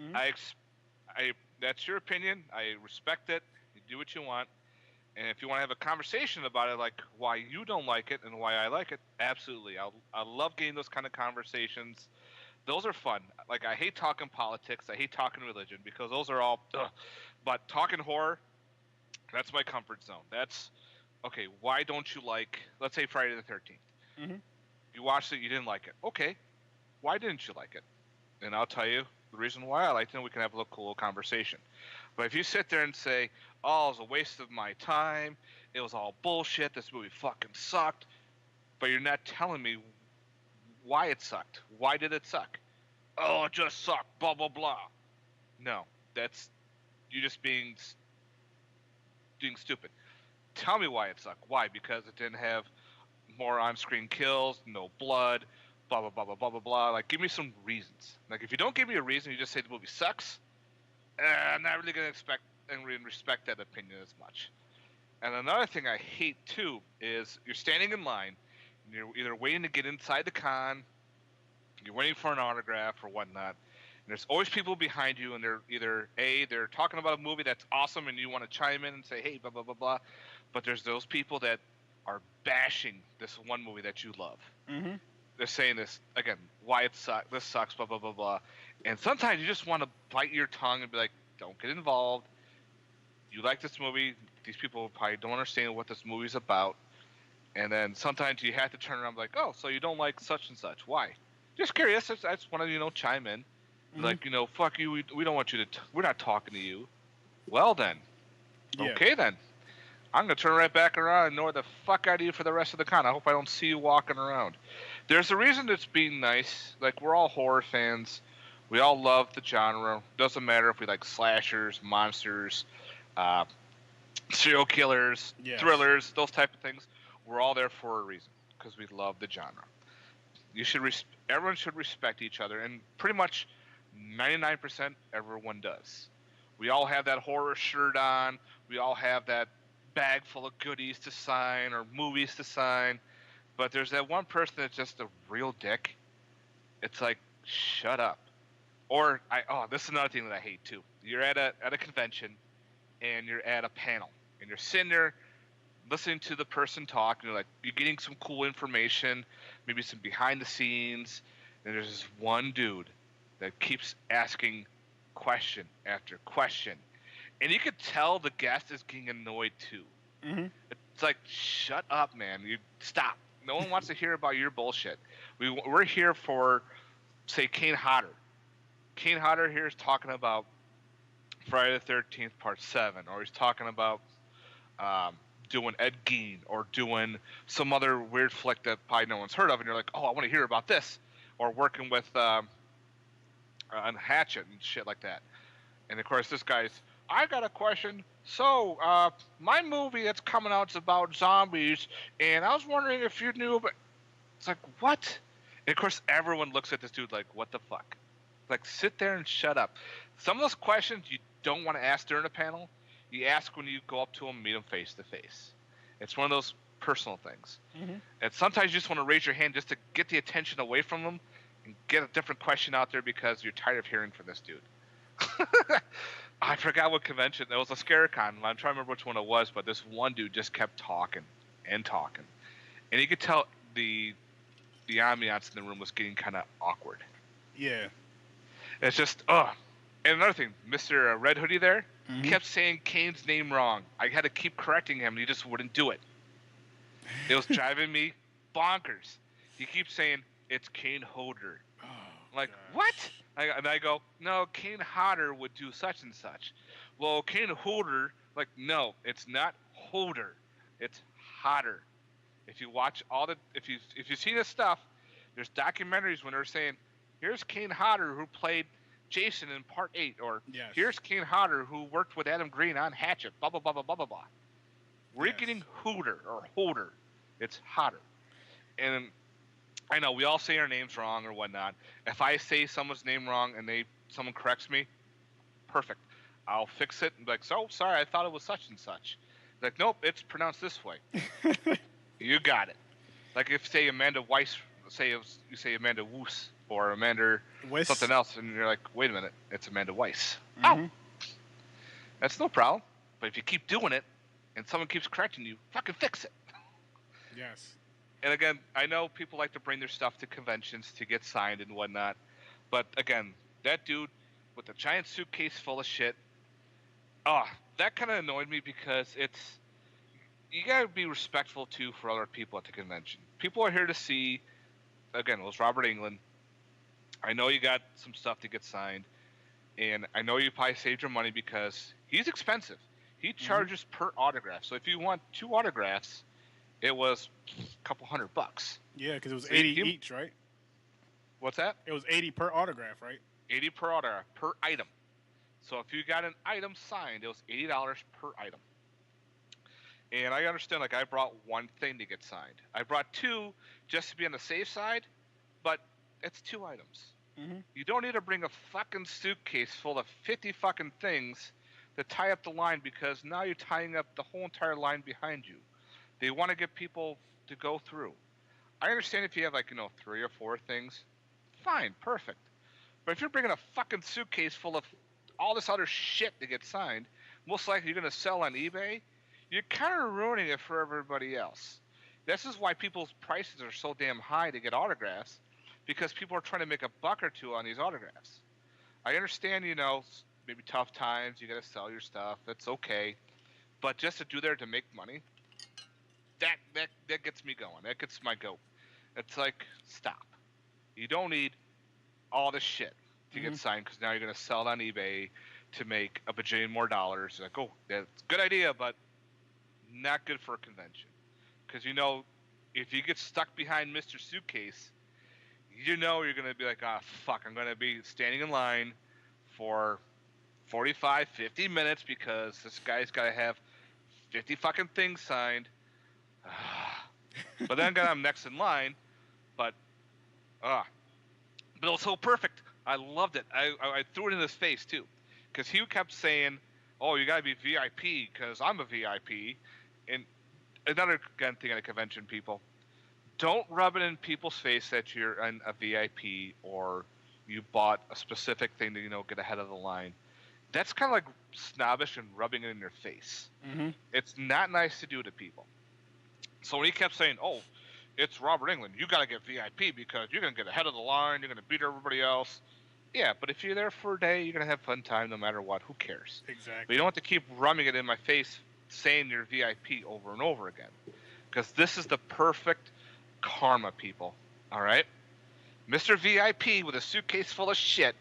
Mm-hmm. That's your opinion. I respect it. You do what you want. And if you want to have a conversation about it, like why you don't like it and why I like it, absolutely. I love getting those kind of conversations. Those are fun. Like, I hate talking politics. I hate talking religion, because those are all ugh. But talking horror, that's my comfort zone. That's, okay, why don't you like, let's say Friday the 13th. Mm-hmm. You watched it, you didn't like it. Okay, why didn't you like it? And I'll tell you the reason why I liked it, and we can have a little cool conversation. But if you sit there and say, oh, it was a waste of my time, it was all bullshit, this movie fucking sucked, but you're not telling me why it sucked. Why did it suck? Oh, it just sucked, blah, blah, blah. No, that's you just being stupid. Tell me why it sucked. Why? Because it didn't have more on-screen kills, no blood, blah, blah, blah, blah, blah, blah, blah. Like, give me some reasons. Like, if you don't give me a reason, you just say the movie sucks, I'm not really going to expect and respect that opinion as much. And another thing I hate, too, is you're standing in line, and you're either waiting to get inside the con, you're waiting for an autograph or whatnot, and there's always people behind you, and they're either, they're talking about a movie that's awesome, and you want to chime in and say, hey, blah, blah, blah, blah, but there's those people that are bashing this one movie that you love. Mm-hmm. They're saying this, again, why it sucks, this sucks, blah, blah, blah, blah. And sometimes you just want to bite your tongue and be like, don't get involved. You like this movie. These people probably don't understand what this movie's about. And then sometimes you have to turn around and be like, oh, so you don't like such and such. Why? Just curious. I just want to, chime in. Mm-hmm. Like, fuck you. We don't want you to, we're not talking to you. Well, then. Yeah. Okay, then. I'm going to turn right back around and ignore the fuck out of you for the rest of the con. I hope I don't see you walking around. There's a reason it's being nice. Like, we're all horror fans. We all love the genre. Doesn't matter if we like slashers, monsters, serial killers, thrillers, those type of things. We're all there for a reason, because we love the genre. Everyone should respect each other, and pretty much 99% everyone does. We all have that horror shirt on. We all have that bag full of goodies to sign or movies to sign, but there's that one person that's just a real dick. It's like, shut up. this is another thing that I hate too. You're at a convention, and you're at a panel, and you're sitting there listening to the person talk, and you're getting some cool information, maybe some behind the scenes, and there's this one dude that keeps asking question after question, and you could tell the guest is getting annoyed too. Mm-hmm. It's like, shut up, man! You stop. No one wants to hear about your bullshit. We're here for, say, Kane Hodder. Kane Hodder here is talking about Friday the 13th Part 7, or he's talking about doing Ed Gein, or doing some other weird flick that probably no one's heard of, and you're like, oh, I want to hear about this, or working with on Hatchet and shit like that. And of course, this guy's, I got a question. So, my movie that's coming out is about zombies, and I was wondering if you knew about... It's like, what? And of course, everyone looks at this dude like, what the fuck? Like, sit there and shut up. Some of those questions you don't want to ask during a panel, you ask when you go up to them and meet them face to face. It's one of those personal things. Mm-hmm. And sometimes you just want to raise your hand just to get the attention away from them and get a different question out there because you're tired of hearing from this dude. I forgot what convention. It was a Scarecon. I'm trying to remember which one it was, but this one dude just kept talking and talking. And you could tell the ambiance in the room was getting kind of awkward. Yeah. It's just, ugh. And another thing, Mr. Red Hoodie there kept saying Kane's name wrong. I had to keep correcting him, and he just wouldn't do it. It was driving me bonkers. He keeps saying, it's Kane Hodder. Oh, I'm like, gosh. what? And I go, no, Kane Hodder would do such and such. Well, Kane Hodder, like, no, it's not Hodder. It's Hodder. If you watch if you've seen his stuff, there's documentaries when they're saying, here's Kane Hodder who played Jason in Part 8, or yes. Here's Kane Hodder who worked with Adam Green on Hatchet, blah, blah, blah, blah, blah, blah, blah. We're getting Hooter or Hodder. It's Hodder. And I know we all say our names wrong or whatnot. If I say someone's name wrong and someone corrects me, perfect. I'll fix it and be like, so sorry, I thought it was such and such. Like, nope, it's pronounced this way. You got it. Like if say Amanda Weiss, you say Amanda Woos or Amanda Weiss. Something else, and you're like, wait a minute, it's Amanda Weiss. Mm-hmm. Oh, that's no problem. But if you keep doing it and someone keeps correcting you, fucking fix it. Yes. And again, I know people like to bring their stuff to conventions to get signed and whatnot, but again, that dude with a giant suitcase full of shit, that kind of annoyed me because you gotta be respectful too for other people at the convention. People are here to see, again, it was Robert Englund. I know you got some stuff to get signed, and I know you probably saved your money because he's expensive. He charges per autograph. So if you want 2 autographs, it was a couple $100. Yeah, because it was 80 each, right? What's that? It was 80 per autograph, right? 80 per autograph, per item. So if you got an item signed, it was $80 per item. And I understand, like, I brought 1 thing to get signed. I brought 2 just to be on the safe side, but it's 2 items. Mm-hmm. You don't need to bring a fucking suitcase full of 50 fucking things to tie up the line, because now you're tying up the whole entire line behind you. They want to get people to go through. I understand if you have, like, 3 or 4 things. Fine, perfect. But if you're bringing a fucking suitcase full of all this other shit to get signed, most likely you're going to sell on eBay, you're kind of ruining it for everybody else. This is why people's prices are so damn high to get autographs, because people are trying to make a buck or two on these autographs. I understand, maybe tough times, you got to sell your stuff, it's okay. But just to do there to make money, that gets me going. That gets my goat. It's like, stop. You don't need all this shit to get signed, because now you're going to sell it on eBay to make a bajillion more dollars. Like, oh, that's a good idea, but not good for a convention. Because if you get stuck behind Mr. Suitcase, you're going to be like, fuck, I'm going to be standing in line for 45, 50 minutes because this guy's got to have 50 fucking things signed. But then I'm next in line, but it was so perfect. I loved it. I threw it in his face too, because he kept saying, oh, you got to be VIP because I'm a VIP. And another thing at a convention, people, don't rub it in people's face that you're a VIP or you bought a specific thing to, get ahead of the line. That's kind of like snobbish and rubbing it in your face. Mm-hmm. It's not nice to do to people. So when he kept saying, "Oh, it's Robert England, you got to get VIP because you're going to get ahead of the line, you're going to beat everybody else." Yeah, but if you're there for a day, you're going to have fun time no matter what. Who cares? Exactly. But you don't have to keep rubbing it in my face saying you're VIP over and over again. Because this is the perfect karma, people. All right? Mr. VIP with a suitcase full of shit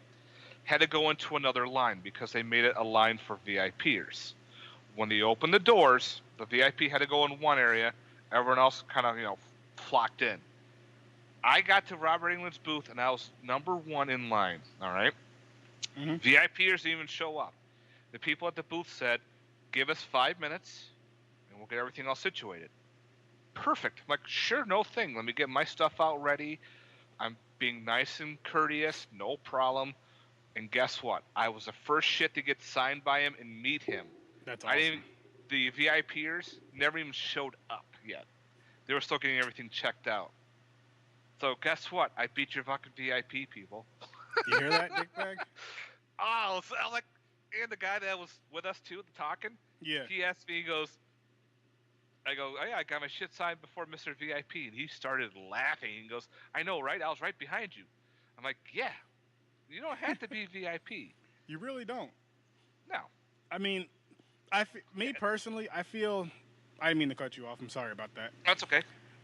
had to go into another line because they made it a line for VIPers. When they opened the doors, the VIP had to go in one area. Everyone else kind of, flocked in. I got to Robert England's booth, and I was number one in line, all right? Mm-hmm. VIPers didn't even show up. The people at the booth said, "Give us 5 minutes, and we'll get everything all situated." Perfect. I'm like, sure, no thing. Let me get my stuff out ready. I'm being nice and courteous, no problem. And guess what? I was the first shit to get signed by him and meet him. That's awesome. The VIPers never even showed up yet. They were still getting everything checked out. So guess what? I beat your fucking VIP, people. You hear that, dickbag? Oh, so I was like, and the guy that was with us too, talking. Yeah. He asked me, he goes, I go, "Oh yeah, I got my shit signed before Mr. VIP," and he started laughing. He goes, "I know, right? I was right behind you." I'm like, "Yeah, you don't have to be VIP." You really don't. No. I mean, me personally, I feel. I didn't mean to cut you off. I'm sorry about that. That's okay.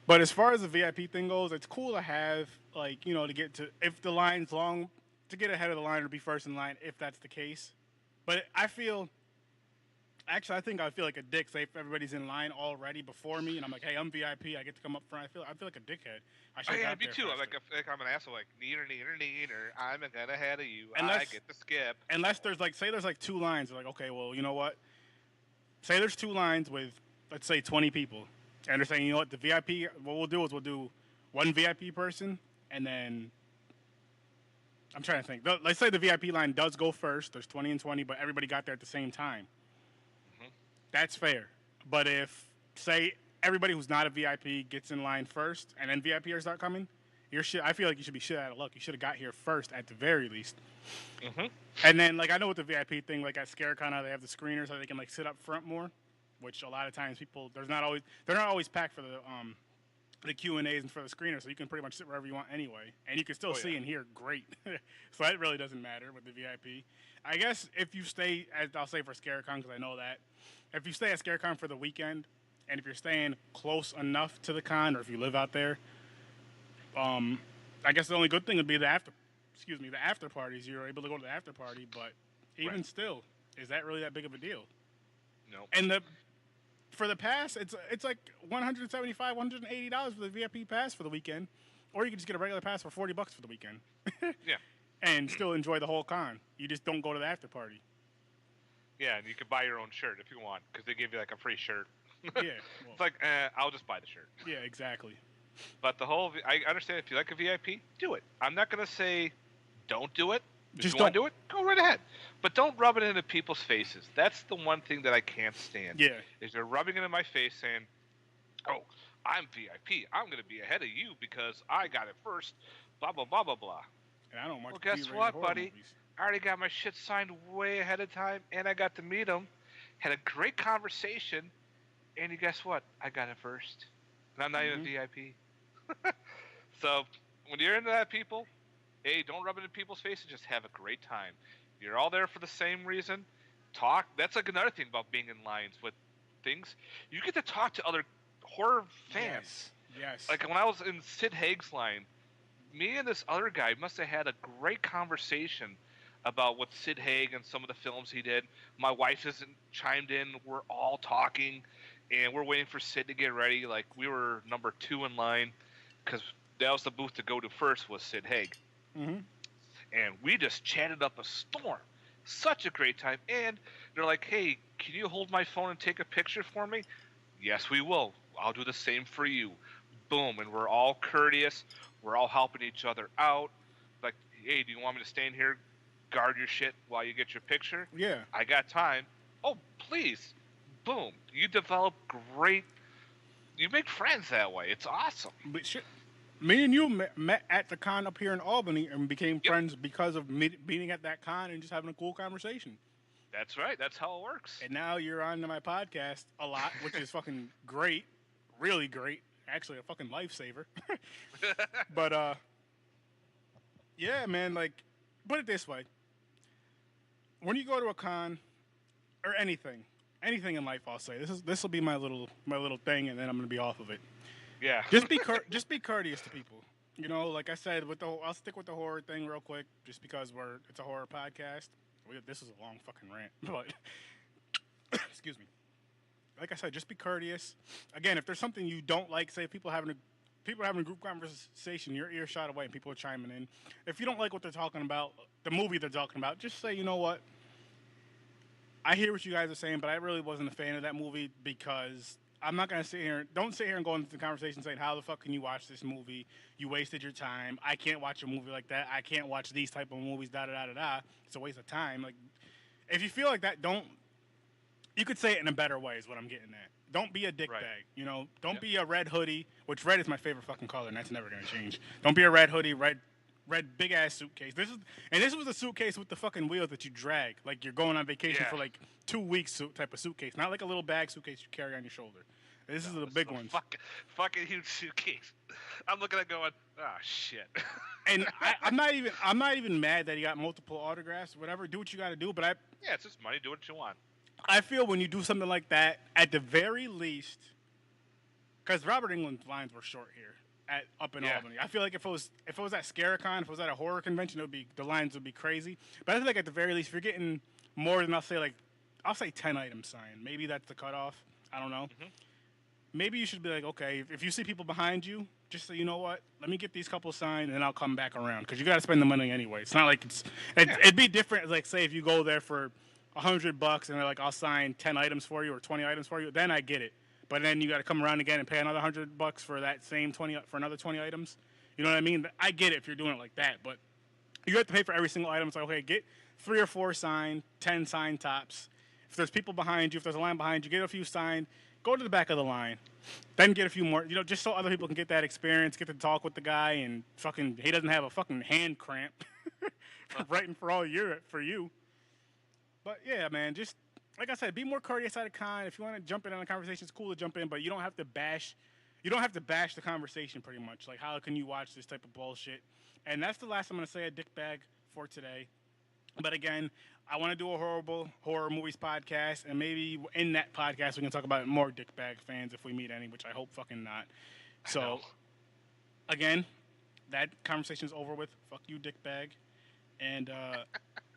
But as far as the VIP thing goes, it's cool to have, like, to get to, if the line's long, to get ahead of the line or be first in line, if that's the case. But I feel like a dick, say if everybody's in line already before me, and I'm like, "Hey, I'm VIP, I get to come up front." I feel like a dickhead. I should Yeah, me too. I'm like I'm an asshole, like, neater, I'm gonna ahead of you. Unless, I get the skip. Unless there's like two lines, they're like, okay, well, you know what? Say there's two lines with, let's say, 20 people. And they're saying, you know what, the VIP, what we'll do is we'll do one VIP person, and then, I'm trying to think. Let's say the VIP line does go first. There's 20 and 20, but everybody got there at the same time. Mm-hmm. That's fair. But if, say, everybody who's not a VIP gets in line first, and then VIPers start coming, I feel like you should be shit out of luck. You should have got here first at the very least. Mm-hmm. And then, like, I know with the VIP thing, like at ScareCon, they have the screeners so they can, like, sit up front more. Which a lot of times they're not always packed for the Q&As and for the screener, so you can pretty much sit wherever you want anyway, and you can still see and hear great. So that really doesn't matter with the VIP. I guess if you stay, as I'll say for ScareCon, because I know that, if you stay at ScareCon for the weekend, and if you're staying close enough to the con, or if you live out there, I guess the only good thing would be the after parties. You're able to go to the after party, but even still, is that really that big of a deal? No. And for the pass, it's like $175, $180 for the VIP pass for the weekend, or you can just get a regular pass for $40 for the weekend. Yeah. And still enjoy the whole con. You just don't go to the after party. Yeah, and you can buy your own shirt if you want, because they give you like a free shirt. Yeah. Well, it's like, I'll just buy the shirt. Yeah, exactly. But I understand if you like a VIP, do it. I'm not gonna say don't do it. If you want to do it, go right ahead. But don't rub it into people's faces. That's the one thing that I can't stand. Yeah. Is they're rubbing it in my face saying, "Oh, I'm VIP. I'm going to be ahead of you because I got it first." Blah, blah, blah, blah, blah. And I don't watch Well, guess what, buddy? Movies. I already got my shit signed way ahead of time, and I got to meet him. Had a great conversation, and you guess what? I got it first. And I'm not even VIP. So, when you're into that, people, hey, don't rub it in people's faces. Just have a great time. You're all there for the same reason. Talk. That's like another thing about being in lines with things. You get to talk to other horror fans. Yes. Like when I was in Sid Haig's line, me and this other guy must have had a great conversation about what Sid Haig and some of the films he did. My wife has chimed in. We're all talking, and we're waiting for Sid to get ready. Like we were number 2 in line because that was the booth to go to first was Sid Haig. Mm-hmm. And we just chatted up a storm. Such a great time. And they're like, "Hey, can you hold my phone and take a picture for me?" "Yes, we will. I'll do the same for you." Boom. And we're all courteous. We're all helping each other out. Like, "Hey, do you want me to stand here, guard your shit while you get your picture?" Yeah. "I got time." "Oh, please." Boom. You develop great... You make friends that way. It's awesome. But Me and you met at the con up here in Albany and became friends because of meeting at that con and just having a cool conversation. That's right. That's how it works. And now you're on my podcast a lot, which is fucking great, really great. Actually, a fucking lifesaver. But yeah, man. Like, put it this way: when you go to a con or anything in life, I'll say this will be my little thing, and then I'm gonna be off of it. Yeah. Just be courteous to people. You know, like I said, I'll stick with the horror thing real quick, just because it's a horror podcast. This is a long fucking rant, but excuse me. Like I said, just be courteous. Again, if there's something you don't like, say people having a group conversation, you're earshot away, and people are chiming in. If you don't like what they're talking about, the movie they're talking about, just say, you know what? I hear what you guys are saying, but I really wasn't a fan of that movie because I'm not going to sit here. Don't sit here and go into the conversation saying, how the fuck can you watch this movie? You wasted your time. I can't watch a movie like that. I can't watch these type of movies, da-da-da-da-da. It's a waste of time. Like, if you feel like that, you could say it in a better way is what I'm getting at. Don't be a dickbag, you know? Don't be a red hoodie, which red is my favorite fucking color, and that's never going to change. Don't be a red hoodie, red big-ass suitcase. This was a suitcase with the fucking wheels that you drag. Like you're going on vacation for like 2 weeks type of suitcase. Not like a little bag suitcase you carry on your shoulder. This is the big ones. Fucking huge suitcase. I'm looking at going, shit. And I'm not even mad that he got multiple autographs. Whatever, do what you got to do. But it's just money. Do what you want. I feel when you do something like that, at the very least, because Robert Englund's lines were short here up in Albany. I feel like if it was at Scaricon, if it was at a horror convention, the lines would be crazy. But I feel like at the very least, if you're getting more than I'll say 10 items signed. Maybe that's the cutoff. I don't know. Mm-hmm. Maybe you should be like, okay, if you see people behind you, just say, you know what, let me get these couple signed, and then I'll come back around because you got to spend the money anyway. It's not like it'd be different. Like say if you go there for $100 and they're like, I'll sign 10 items for you or 20 items for you, then I get it. But then you got to come around again and pay another $100 for that same 20 for another 20 items. You know what I mean? I get it if you're doing it like that, but you have to pay for every single item. So okay, get 3 or 4 signed, 10 signed tops. If there's people behind you, if there's a line behind you, get a few signed. Go to the back of the line, then get a few more. You know, just so other people can get that experience, get to talk with the guy, and he doesn't have a fucking hand cramp for writing for you. But yeah, man, just like I said, be more courteous at a con. If you want to jump in on a conversation, it's cool to jump in, but you don't have to bash. You don't have to bash the conversation, pretty much. Like, how can you watch this type of bullshit? And that's the last I'm gonna say a dickbag for today. But again, I want to do a horrible horror movies podcast, and maybe in that podcast we can talk about more dickbag fans if we meet any, which I hope fucking not. So, again, that conversation is over with. Fuck you, dickbag. And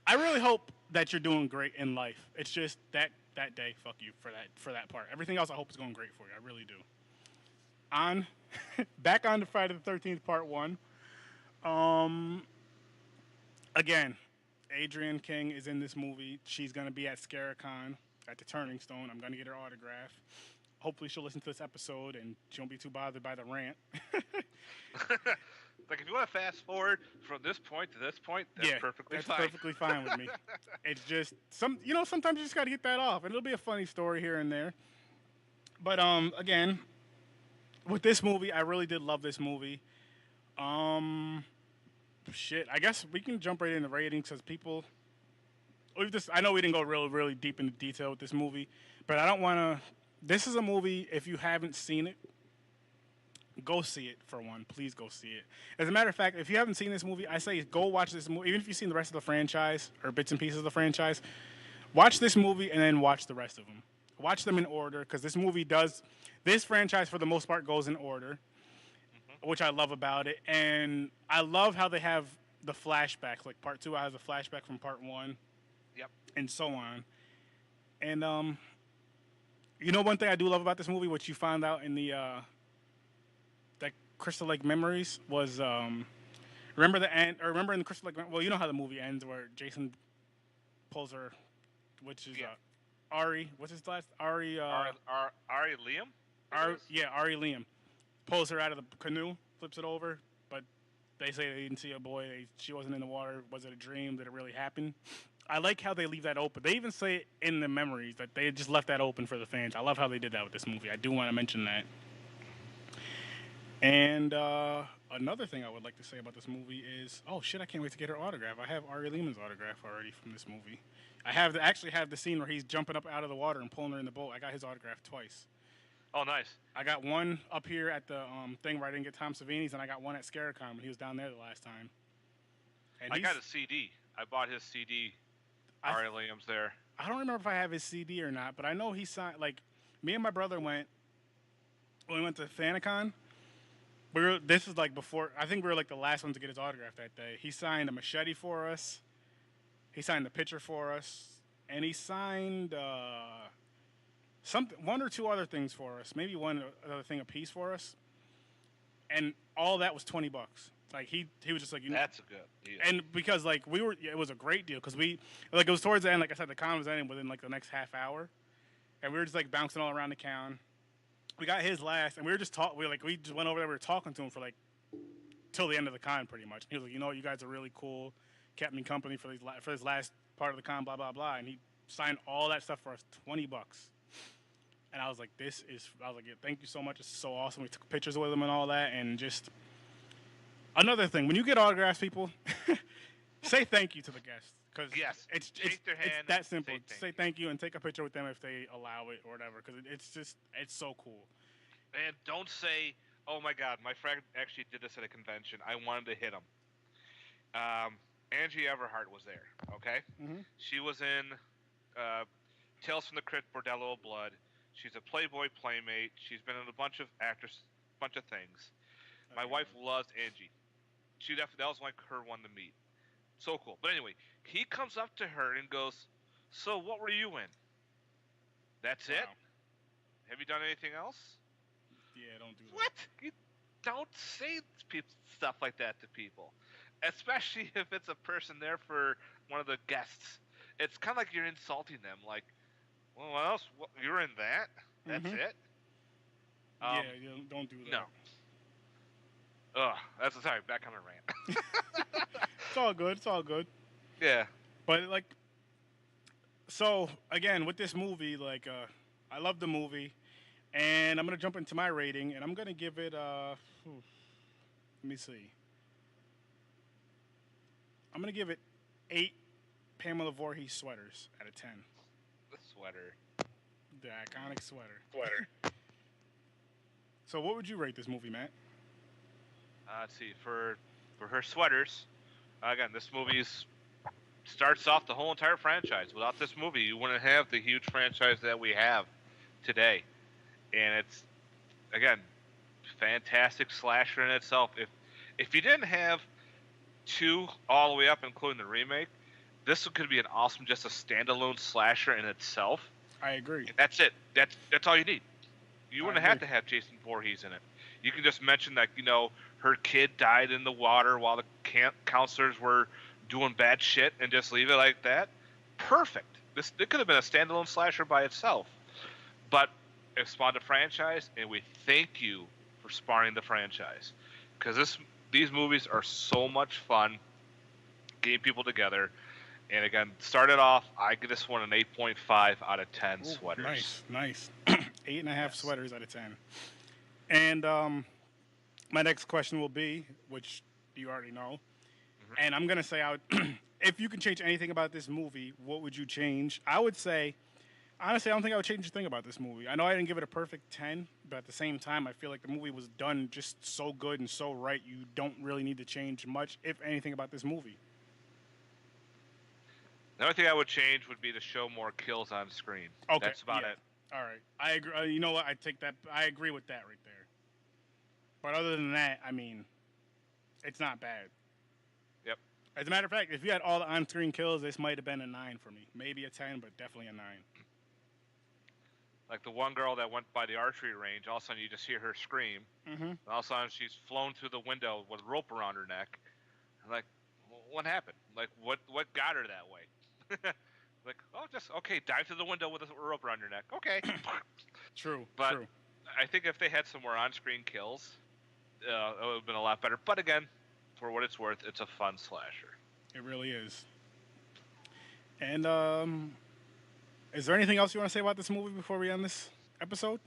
I really hope that you're doing great in life. It's just that day, fuck you for that part. Everything else I hope is going great for you. I really do. Back on to Friday the 13th, part 1. Again, Adrienne King is in this movie. She's going to be at Scaricon at the Turning Stone. I'm going to get her autograph. Hopefully she'll listen to this episode and she won't be too bothered by the rant. Like, if you want to fast forward from this point to this point, that's perfectly fine. That's perfectly fine with me. It's just, sometimes you just got to get that off. And it'll be a funny story here and there. But, again, with this movie, I really did love this movie. Shit, I guess we can jump right into ratings because I know we didn't go really, really deep into detail with this movie, but I don't want to. This is a movie, if you haven't seen it, go see it for one. Please go see it. As a matter of fact, if you haven't seen this movie, I say go watch this movie. Even if you've seen the rest of the franchise or bits and pieces of the franchise, watch this movie and then watch the rest of them. Watch them in order because this franchise for the most part goes in order. Which I love about it, and I love how they have the flashbacks. Like part 2 has a flashback from part 1, and so on. And one thing I do love about this movie, which you found out in the that Crystal Lake Memories, was remember the end, or remember in the Crystal Lake. Well, you know how the movie ends, where Jason pulls her, which is Ari. What's his last? Ari. Ari Liam. Ari Liam. Pulls her out of the canoe, flips it over, but they say they didn't see a boy. She wasn't in the water. Was it a dream? Did it really happen? I like how they leave that open. They even say it in the memories that they just left that open for the fans. I love how they did that with this movie. I do want to mention that. And another thing I would like to say about this movie is, oh shit, I can't wait to get her autograph. I have Ari Lehman's autograph already from this movie. I have actually have the scene where he's jumping up out of the water and pulling her in the boat. I got his autograph twice. Oh, nice. I got one up here at the thing where I didn't get Tom Savini's, and I got one at Scaricon when he was down there the last time. And I got a CD. I bought his CD. Ari Williams there. I don't remember if I have his CD or not, but I know he signed. Like, me and my brother went when we went to Fanicon. This is like before. I think we were like the last ones to get his autograph that day. He signed a machete for us. He signed the picture for us, and he signed one or two other things for us. Maybe one other thing a piece for us, and all that was $20. Like he was just like, that's a good deal. And because like it was a great deal because it was towards the end. Like I said, the con was ending within like the next half hour, and we were just like bouncing all around the con. We got his last, and we were just we just went over there. We were talking to him for like till the end of the con, pretty much. He was like, you guys are really cool. Kept me company for this last part of the con, blah blah blah. And he signed all that stuff for us, $20. And I was like, yeah, thank you so much. It's so awesome. We took pictures with him and all that, and just. Another thing, when you get autographs, people, say thank you to the guests. Cause yes, it's their hand it's that simple. Say thank you and take a picture with them if they allow it or whatever. Because it's so cool. And don't say, oh my God, my friend actually did this at a convention. I wanted to hit him. Angie Everhart was there, okay? Mm-hmm. She was in Tales from the Crypt, Bordello of Blood. She's a Playboy playmate. She's been in a bunch of things. My wife loves Angie. That was like her one to meet. So cool. But anyway, he comes up to her and goes, so what were you in? That's it? Have you done anything else? Yeah, don't do that. What? You don't say stuff like that to people. Especially if it's a person there for one of the guests. It's kind of like you're insulting them. Like, well, what else? You're in that? That's it? Yeah, don't do that. No. Sorry, back on my rant. It's all good. Yeah. But like, so again, with this movie, like, I love the movie, and I'm gonna jump into my rating, and I'm gonna give it let me see. I'm gonna give it 8 Pamela Voorhees sweaters out of 10. The sweater. The iconic sweater. So what would you rate this movie, Matt? Let's see, for her sweaters, again, this movie starts off the whole entire franchise. Without this movie, you wouldn't have the huge franchise that we have today. And it's, again, fantastic slasher in itself. If you didn't have 2 all the way up, including the remake, this could be an awesome, just a standalone slasher in itself. I agree. And that's it. That's all you need. You wouldn't have to have Jason Voorhees in it. You can just mention that, her kid died in the water while the counselors were doing bad shit and just leave it like that. Perfect. It could have been a standalone slasher by itself. But it spawned a franchise, and we thank you for spawning the franchise. Because these movies are so much fun getting people together. And again, started off, I give this one an 8.5 out of 10 sweaters. Nice. 8.5 sweaters out of 10. And my next question will be, which you already know, and I'm going to say, if you can change anything about this movie, what would you change? I would say, honestly, I don't think I would change a thing about this movie. I know I didn't give it a perfect 10, but at the same time, I feel like the movie was done just so good and so right, you don't really need to change much, if anything, about this movie. The only thing I would change would be to show more kills on screen. Okay, that's about it. All right, I agree. You know what? I take that. I agree with that right there. But other than that, I mean, it's not bad. Yep. As a matter of fact, if you had all the on-screen kills, this might have been a 9 for me. Maybe a 10, but definitely a 9. Like the one girl that went by the archery range, all of a sudden you just hear her scream. Mm-hmm. And all of a sudden she's flown through the window with a rope around her neck. I'm like, what happened? Like, what got her that way? Like, dive through the window with a rope around your neck. Okay. True. But I think if they had some more on-screen kills, it would have been a lot better. But again, for what it's worth, it's a fun slasher. It really is. And is there anything else you want to say about this movie before we end this episode?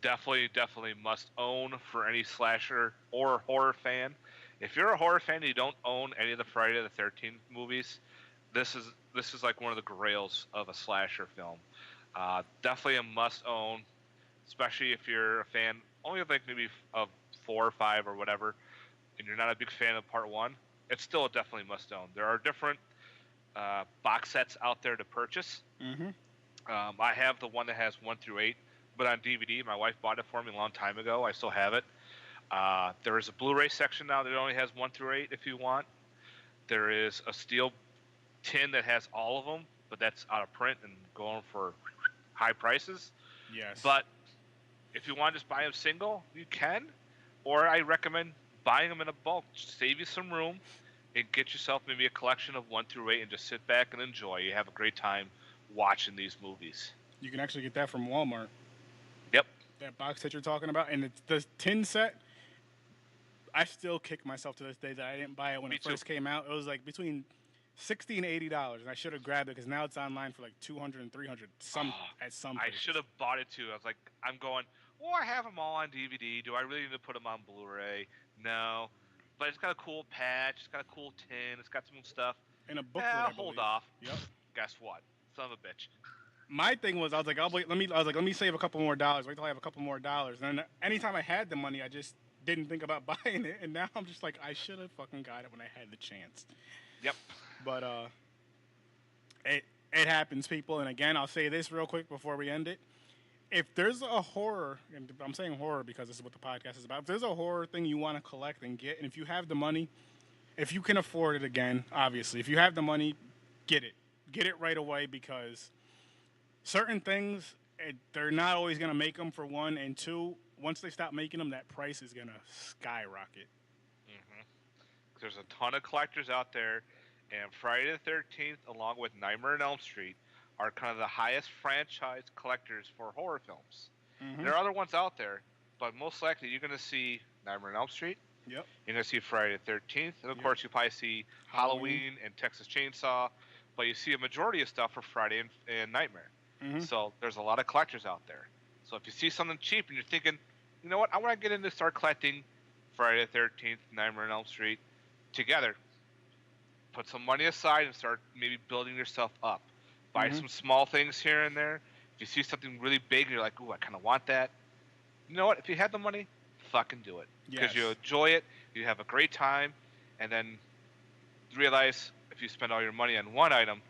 definitely must own for any slasher or horror fan. If you're a horror fan and you don't own any of the Friday the 13th movies, this is like one of the grails of a slasher film. Definitely a must own, especially if you're a fan only of like maybe of 4 or 5 or whatever, and you're not a big fan of part one. It's still a definitely must own. There are different box sets out there to purchase. Mm-hmm. I have the one that has 1 through 8, but on DVD. My wife bought it for me a long time ago. I still have it. There is a Blu-ray section now that only has 1 through 8 if you want. There is a steel tin that has all of them, but that's out of print and going for high prices. Yes. But if you want to just buy them single, you can. Or I recommend buying them in a bulk. Save you some room and get yourself maybe a collection of 1 through 8 and just sit back and enjoy. You have a great time watching these movies. You can actually get that from Walmart. Yep. That box that you're talking about. And it's the tin set, I still kick myself to this day that I didn't buy it when it first came out. It was like between $60 and $80, and I should have grabbed it because now it's online for like $200 and $300 at some I places. should have bought it too. I was like, I'm going, well, I have them all on DVD. Do I really need to put them on Blu-ray? No. But it's got a cool patch. It's got a cool tin. It's got some stuff. And a booklet, I hold believe. off. Yep. Guess what? Son of a bitch. My thing was, I was like, let me save a couple more dollars. Wait till I have a couple more dollars. And then anytime I had the money, I just didn't think about buying it. And now I'm just like, I should have fucking got it when I had the chance. Yep. But it happens, people. And again, I'll say this real quick before we end it. If there's a horror, and I'm saying horror because this is what the podcast is about. If there's a horror thing you want to collect and get, and if you have the money, if you can afford it again, obviously, if you have the money, get it. Get it right away because certain things, they're not always going to make them for one, and two, once they stop making them, that price is going to skyrocket. Mm-hmm. There's a ton of collectors out there, and Friday the 13th, along with Nightmare on Elm Street, are kind of the highest franchise collectors for horror films. Mm-hmm. There are other ones out there, but most likely you're going to see Nightmare on Elm Street. Yep. You're going to see Friday the 13th, and of course you probably see Halloween and Texas Chainsaw, but you see a majority of stuff for Friday and Nightmare. Mm-hmm. So there's a lot of collectors out there. So if you see something cheap and you're thinking, you know what, I want to get into start collecting Friday the 13th, Nightmare on Elm Street together, put some money aside and start maybe building yourself up. Buy some small things here and there. If you see something really big and you're like, ooh, I kind of want that. You know what? If you had the money, fucking do it. Because you enjoy it, you have a great time, and then realize if you spend all your money on one item,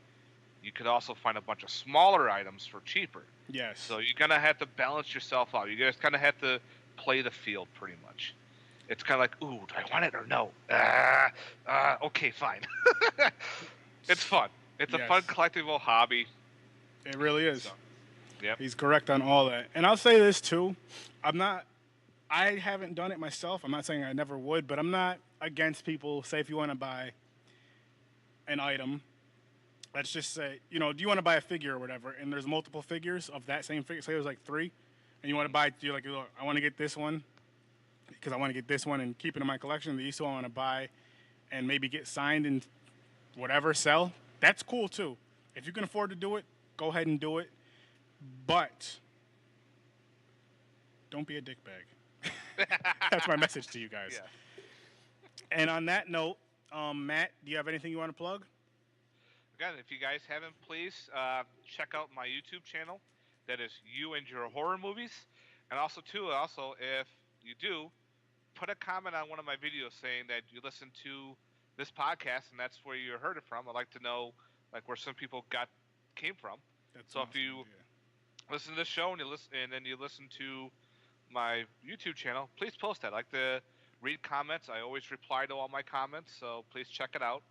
you could also find a bunch of smaller items for cheaper. Yes. So you're going to have to balance yourself out. You guys kind of have to play the field pretty much. It's kind of like, ooh, do I want it or no? Okay, fine. It's fun. It's a fun collectible hobby. It really is. So, yep. He's correct on all that. And I'll say this too. I haven't done it myself. I'm not saying I never would, but I'm not against people. Say if you want to buy an item, let's just say, do you want to buy a figure or whatever, and there's multiple figures of that same figure. Say there's like 3, and you want to buy, you're like, look, I want to get this one because I want to get this one and keep it in my collection. These two I want to buy and maybe get signed and whatever, sell. That's cool too. If you can afford to do it, go ahead and do it. But don't be a dickbag. That's my message to you guys. Yeah. And on that note, Matt, do you have anything you want to plug? Again, if you guys haven't, please check out my YouTube channel. That is You and Your Horror Movies. And also, if you do, put a comment on one of my videos saying that you listen to this podcast and that's where you heard it from. I'd like to know where some people came from. That's awesome. If you listen to this show and then you listen to my YouTube channel, please post that. I like to read comments. I always reply to all my comments, so please check it out.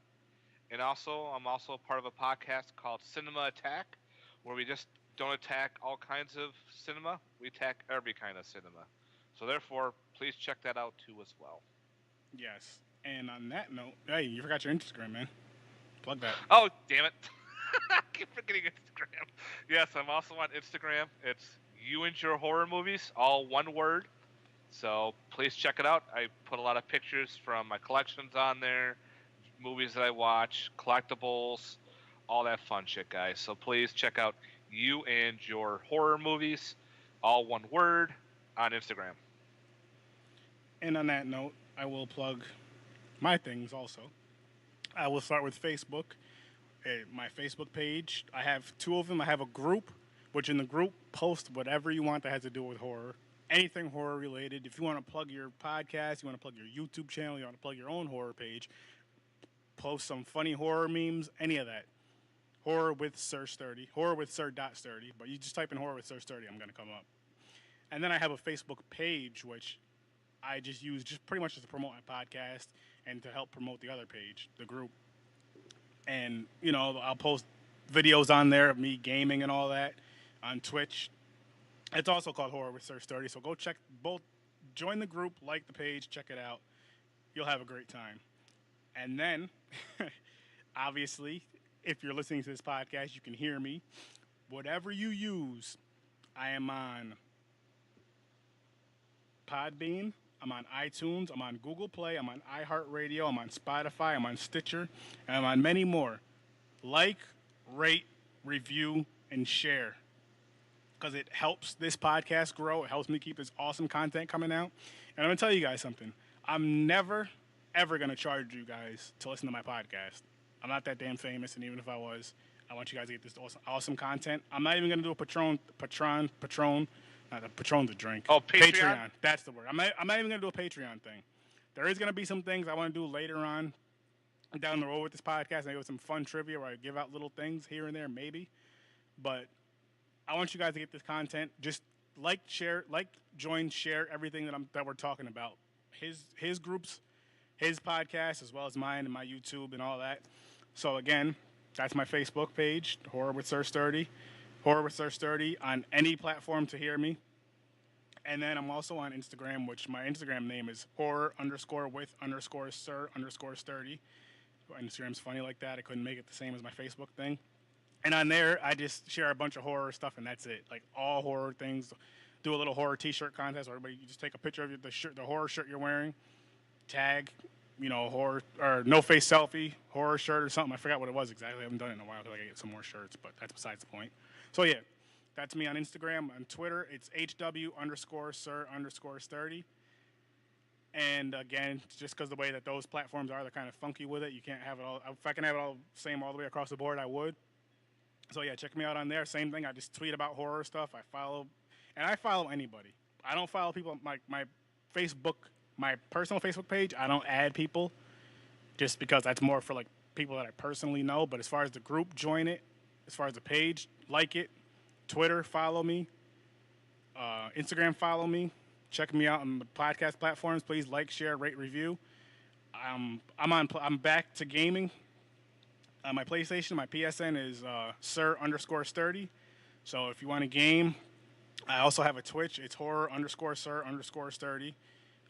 And also, I'm also part of a podcast called Cinema Attack, where we just don't attack all kinds of cinema. We attack every kind of cinema. So therefore, please check that out too as well. Yes. And on that note, hey, you forgot your Instagram, man. Plug that. Oh, damn it. I keep forgetting Instagram. Yes, I'm also on Instagram. It's You and Your Horror Movies, all one word. So please check it out. I put a lot of pictures from my collections on there, movies that I watch, collectibles, all that fun shit, guys. So please check out You and Your Horror Movies, all one word. on Instagram. And on that note, I will plug my things also. I will start with Facebook. My Facebook page, I have two of them. I have a group, which in the group, post whatever you want that has to do with horror. Anything horror related. If you want to plug your podcast, you want to plug your YouTube channel, you want to plug your own horror page, post some funny horror memes, any of that. Horror with Sir Sturdy. Horror with Sir Sturdy. But you just type in horror with Sir Sturdy, I'm going to come up. And then I have a Facebook page, which I just use just pretty much just to promote my podcast and to help promote the other page, the group. And, you know, I'll post videos on there of me gaming and all that on Twitch. It's also called Horror with Sir Sturdy. So go check both, join the group, like the page, check it out. You'll have a great time. And then, obviously, if you're listening to this podcast, you can hear me. Whatever you use, I am on Podbean, I'm on iTunes, I'm on Google Play, I'm on iHeartRadio, I'm on Spotify, I'm on Stitcher, and I'm on many more. Like, rate, review, and share. Because it helps this podcast grow. It helps me keep this awesome content coming out. And I'm going to tell you guys something. I'm never, ever going to charge you guys to listen to my podcast. I'm not that damn famous, and even if I was, I want you guys to get this awesome content. I'm not even going to do a Patron's a drink. Oh, Patreon? That's the word. I'm not even going to do a Patreon thing. There is going to be some things I want to do later on down the road with this podcast. Maybe with some fun trivia where I give out little things here and there, maybe. But I want you guys to get this content. Just like, share, join, share everything that we're talking about. His groups, his podcast, as well as mine and my YouTube and all that. So again, that's my Facebook page, Horror with Sir Sturdy. Horror with Sir Sturdy on any platform to hear me. And then I'm also on Instagram, which my Instagram name is horror_with_Sir_Sturdy. Instagram's funny like that. I couldn't make it the same as my Facebook thing. And on there, I just share a bunch of horror stuff, and that's it. Like all horror things. Do a little horror T-shirt contest where everybody, you just take a picture of the horror shirt you're wearing, tag, horror or no face selfie, horror shirt or something. I forgot what it was exactly. I haven't done it in a while because I gotta get some more shirts, but that's besides the point. So yeah, that's me on Instagram. On Twitter, it's HW_Sir_Sturdy. And again, just because the way that those platforms are, they're kind of funky with it. You can't have it all. If I can have it all same all the way across the board, I would. So yeah, check me out on there. Same thing. I just tweet about horror stuff. I follow anybody. I don't follow people. My Facebook, my personal Facebook page, I don't add people, just because that's more for like people that I personally know. But as far as the group, join it. As far as the page, like it. Twitter, follow me. Instagram, follow me. Check me out on the podcast platforms. Please like, share, rate, review. I'm back to gaming. My PlayStation, my PSN is Sir_Sturdy. So if you want to game, I also have a Twitch. It's horror_Sir_Sturdy.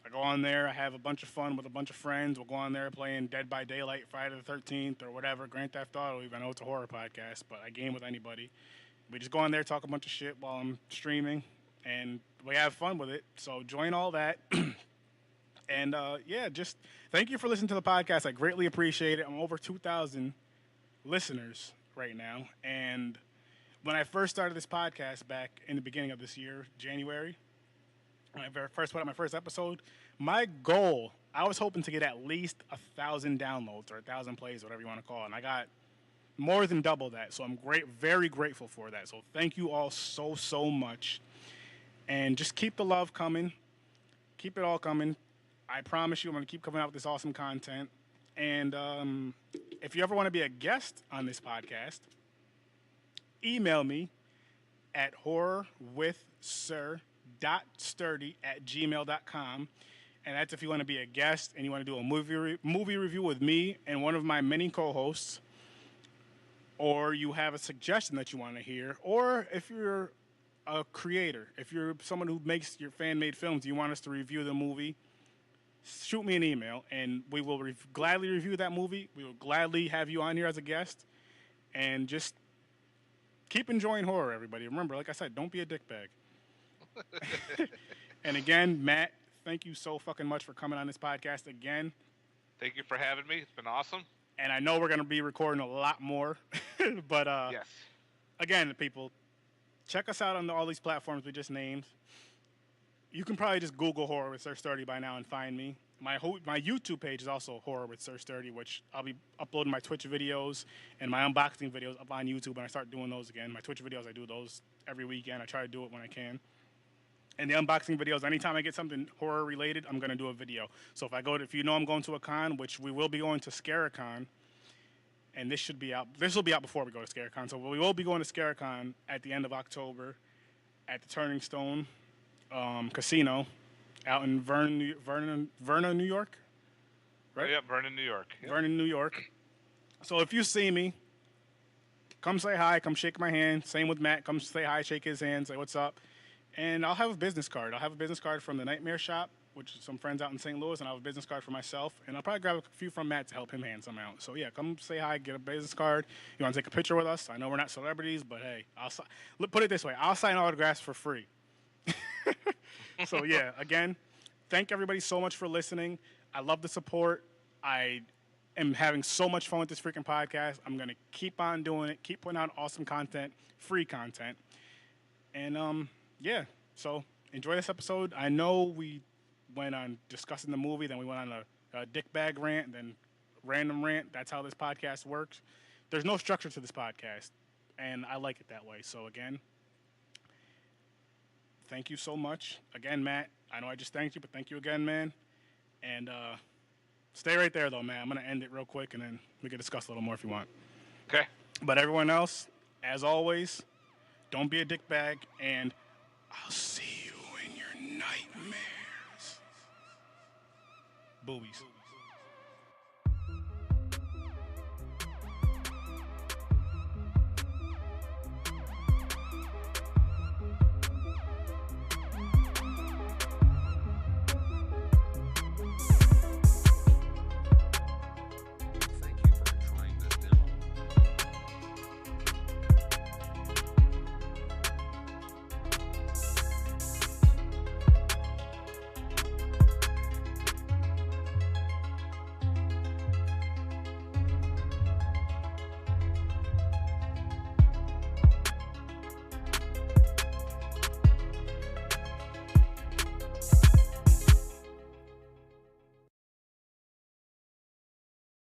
I go on there. I have a bunch of fun with a bunch of friends. We'll go on there playing Dead by Daylight, Friday the 13th, or whatever, Grand Theft Auto. Even though it's a horror podcast, but I game with anybody. We just go on there, talk a bunch of shit while I'm streaming, and we have fun with it. So join all that. And yeah, just thank you for listening to the podcast. I greatly appreciate it. I'm over 2,000 listeners right now. And when I first started this podcast back in the beginning of this year, January, when I first put out my first episode, my goal, I was hoping to get at least 1,000 downloads or 1,000 plays, whatever you want to call it. And I got more than double that. So I'm very grateful for that. So thank you all so much. And just keep the love coming. Keep it all coming. I promise you I'm going to keep coming out with this awesome content. And if you ever want to be a guest on this podcast, email me at horrorwithsir.sturdy@gmail.com. And that's if you want to be a guest and you want to do a movie review with me and one of my many co-hosts, or you have a suggestion that you want to hear, or if you're a creator, if you're someone who makes your fan-made films, you want us to review the movie, shoot me an email, and we will gladly review that movie. We will gladly have you on here as a guest, and just keep enjoying horror, everybody. Remember, like I said, don't be a dickbag. And again, Matt, thank you so fucking much for coming on this podcast again. Thank you for having me. It's been awesome. And I know we're going to be recording a lot more. But yes. Again, people, check us out on all these platforms we just named. You can probably just Google Horror with Sir Sturdy by now and find me. My YouTube page is also Horror with Sir Sturdy, which I'll be uploading my Twitch videos and my unboxing videos up on YouTube when I start doing those again. My Twitch videos, I do those every weekend. I try to do it when I can. And the unboxing videos, anytime I get something horror related, I'm gonna do a video. So if you know I'm going to a con, which we will be going to Scaricon, and this should be out. This will be out before we go to Scaricon. So we will be going to Scaricon at the end of October at the Turning Stone Casino out in Vernon, New York. Right? Yeah, Vernon, New York. Yep. Vernon, New York. So if you see me, come say hi, come shake my hand. Same with Matt. Come say hi, shake his hand, say what's up. And I'll have a business card. I'll have a business card from the Nightmare Shop, which is some friends out in St. Louis, and I'll have a business card for myself. And I'll probably grab a few from Matt to help him hand some out. So yeah, come say hi, get a business card. You want to take a picture with us? I know we're not celebrities, but hey, put it this way: I'll sign autographs for free. So yeah, again, thank everybody so much for listening. I love the support. I am having so much fun with this freaking podcast. I'm gonna keep on doing it, keep putting out awesome content, free content, and yeah. So enjoy this episode. I know we went on discussing the movie, then we went on a dickbag rant, then random rant. That's how this podcast works. There's no structure to this podcast, and I like it that way. So again, thank you so much. Again, Matt, I know I just thanked you, but thank you again, man. And stay right there, though, man. I'm going to end it real quick, and then we can discuss a little more if you want. Okay. But everyone else, as always, don't be a dickbag, and I'll see you in your nightmares. Boobies.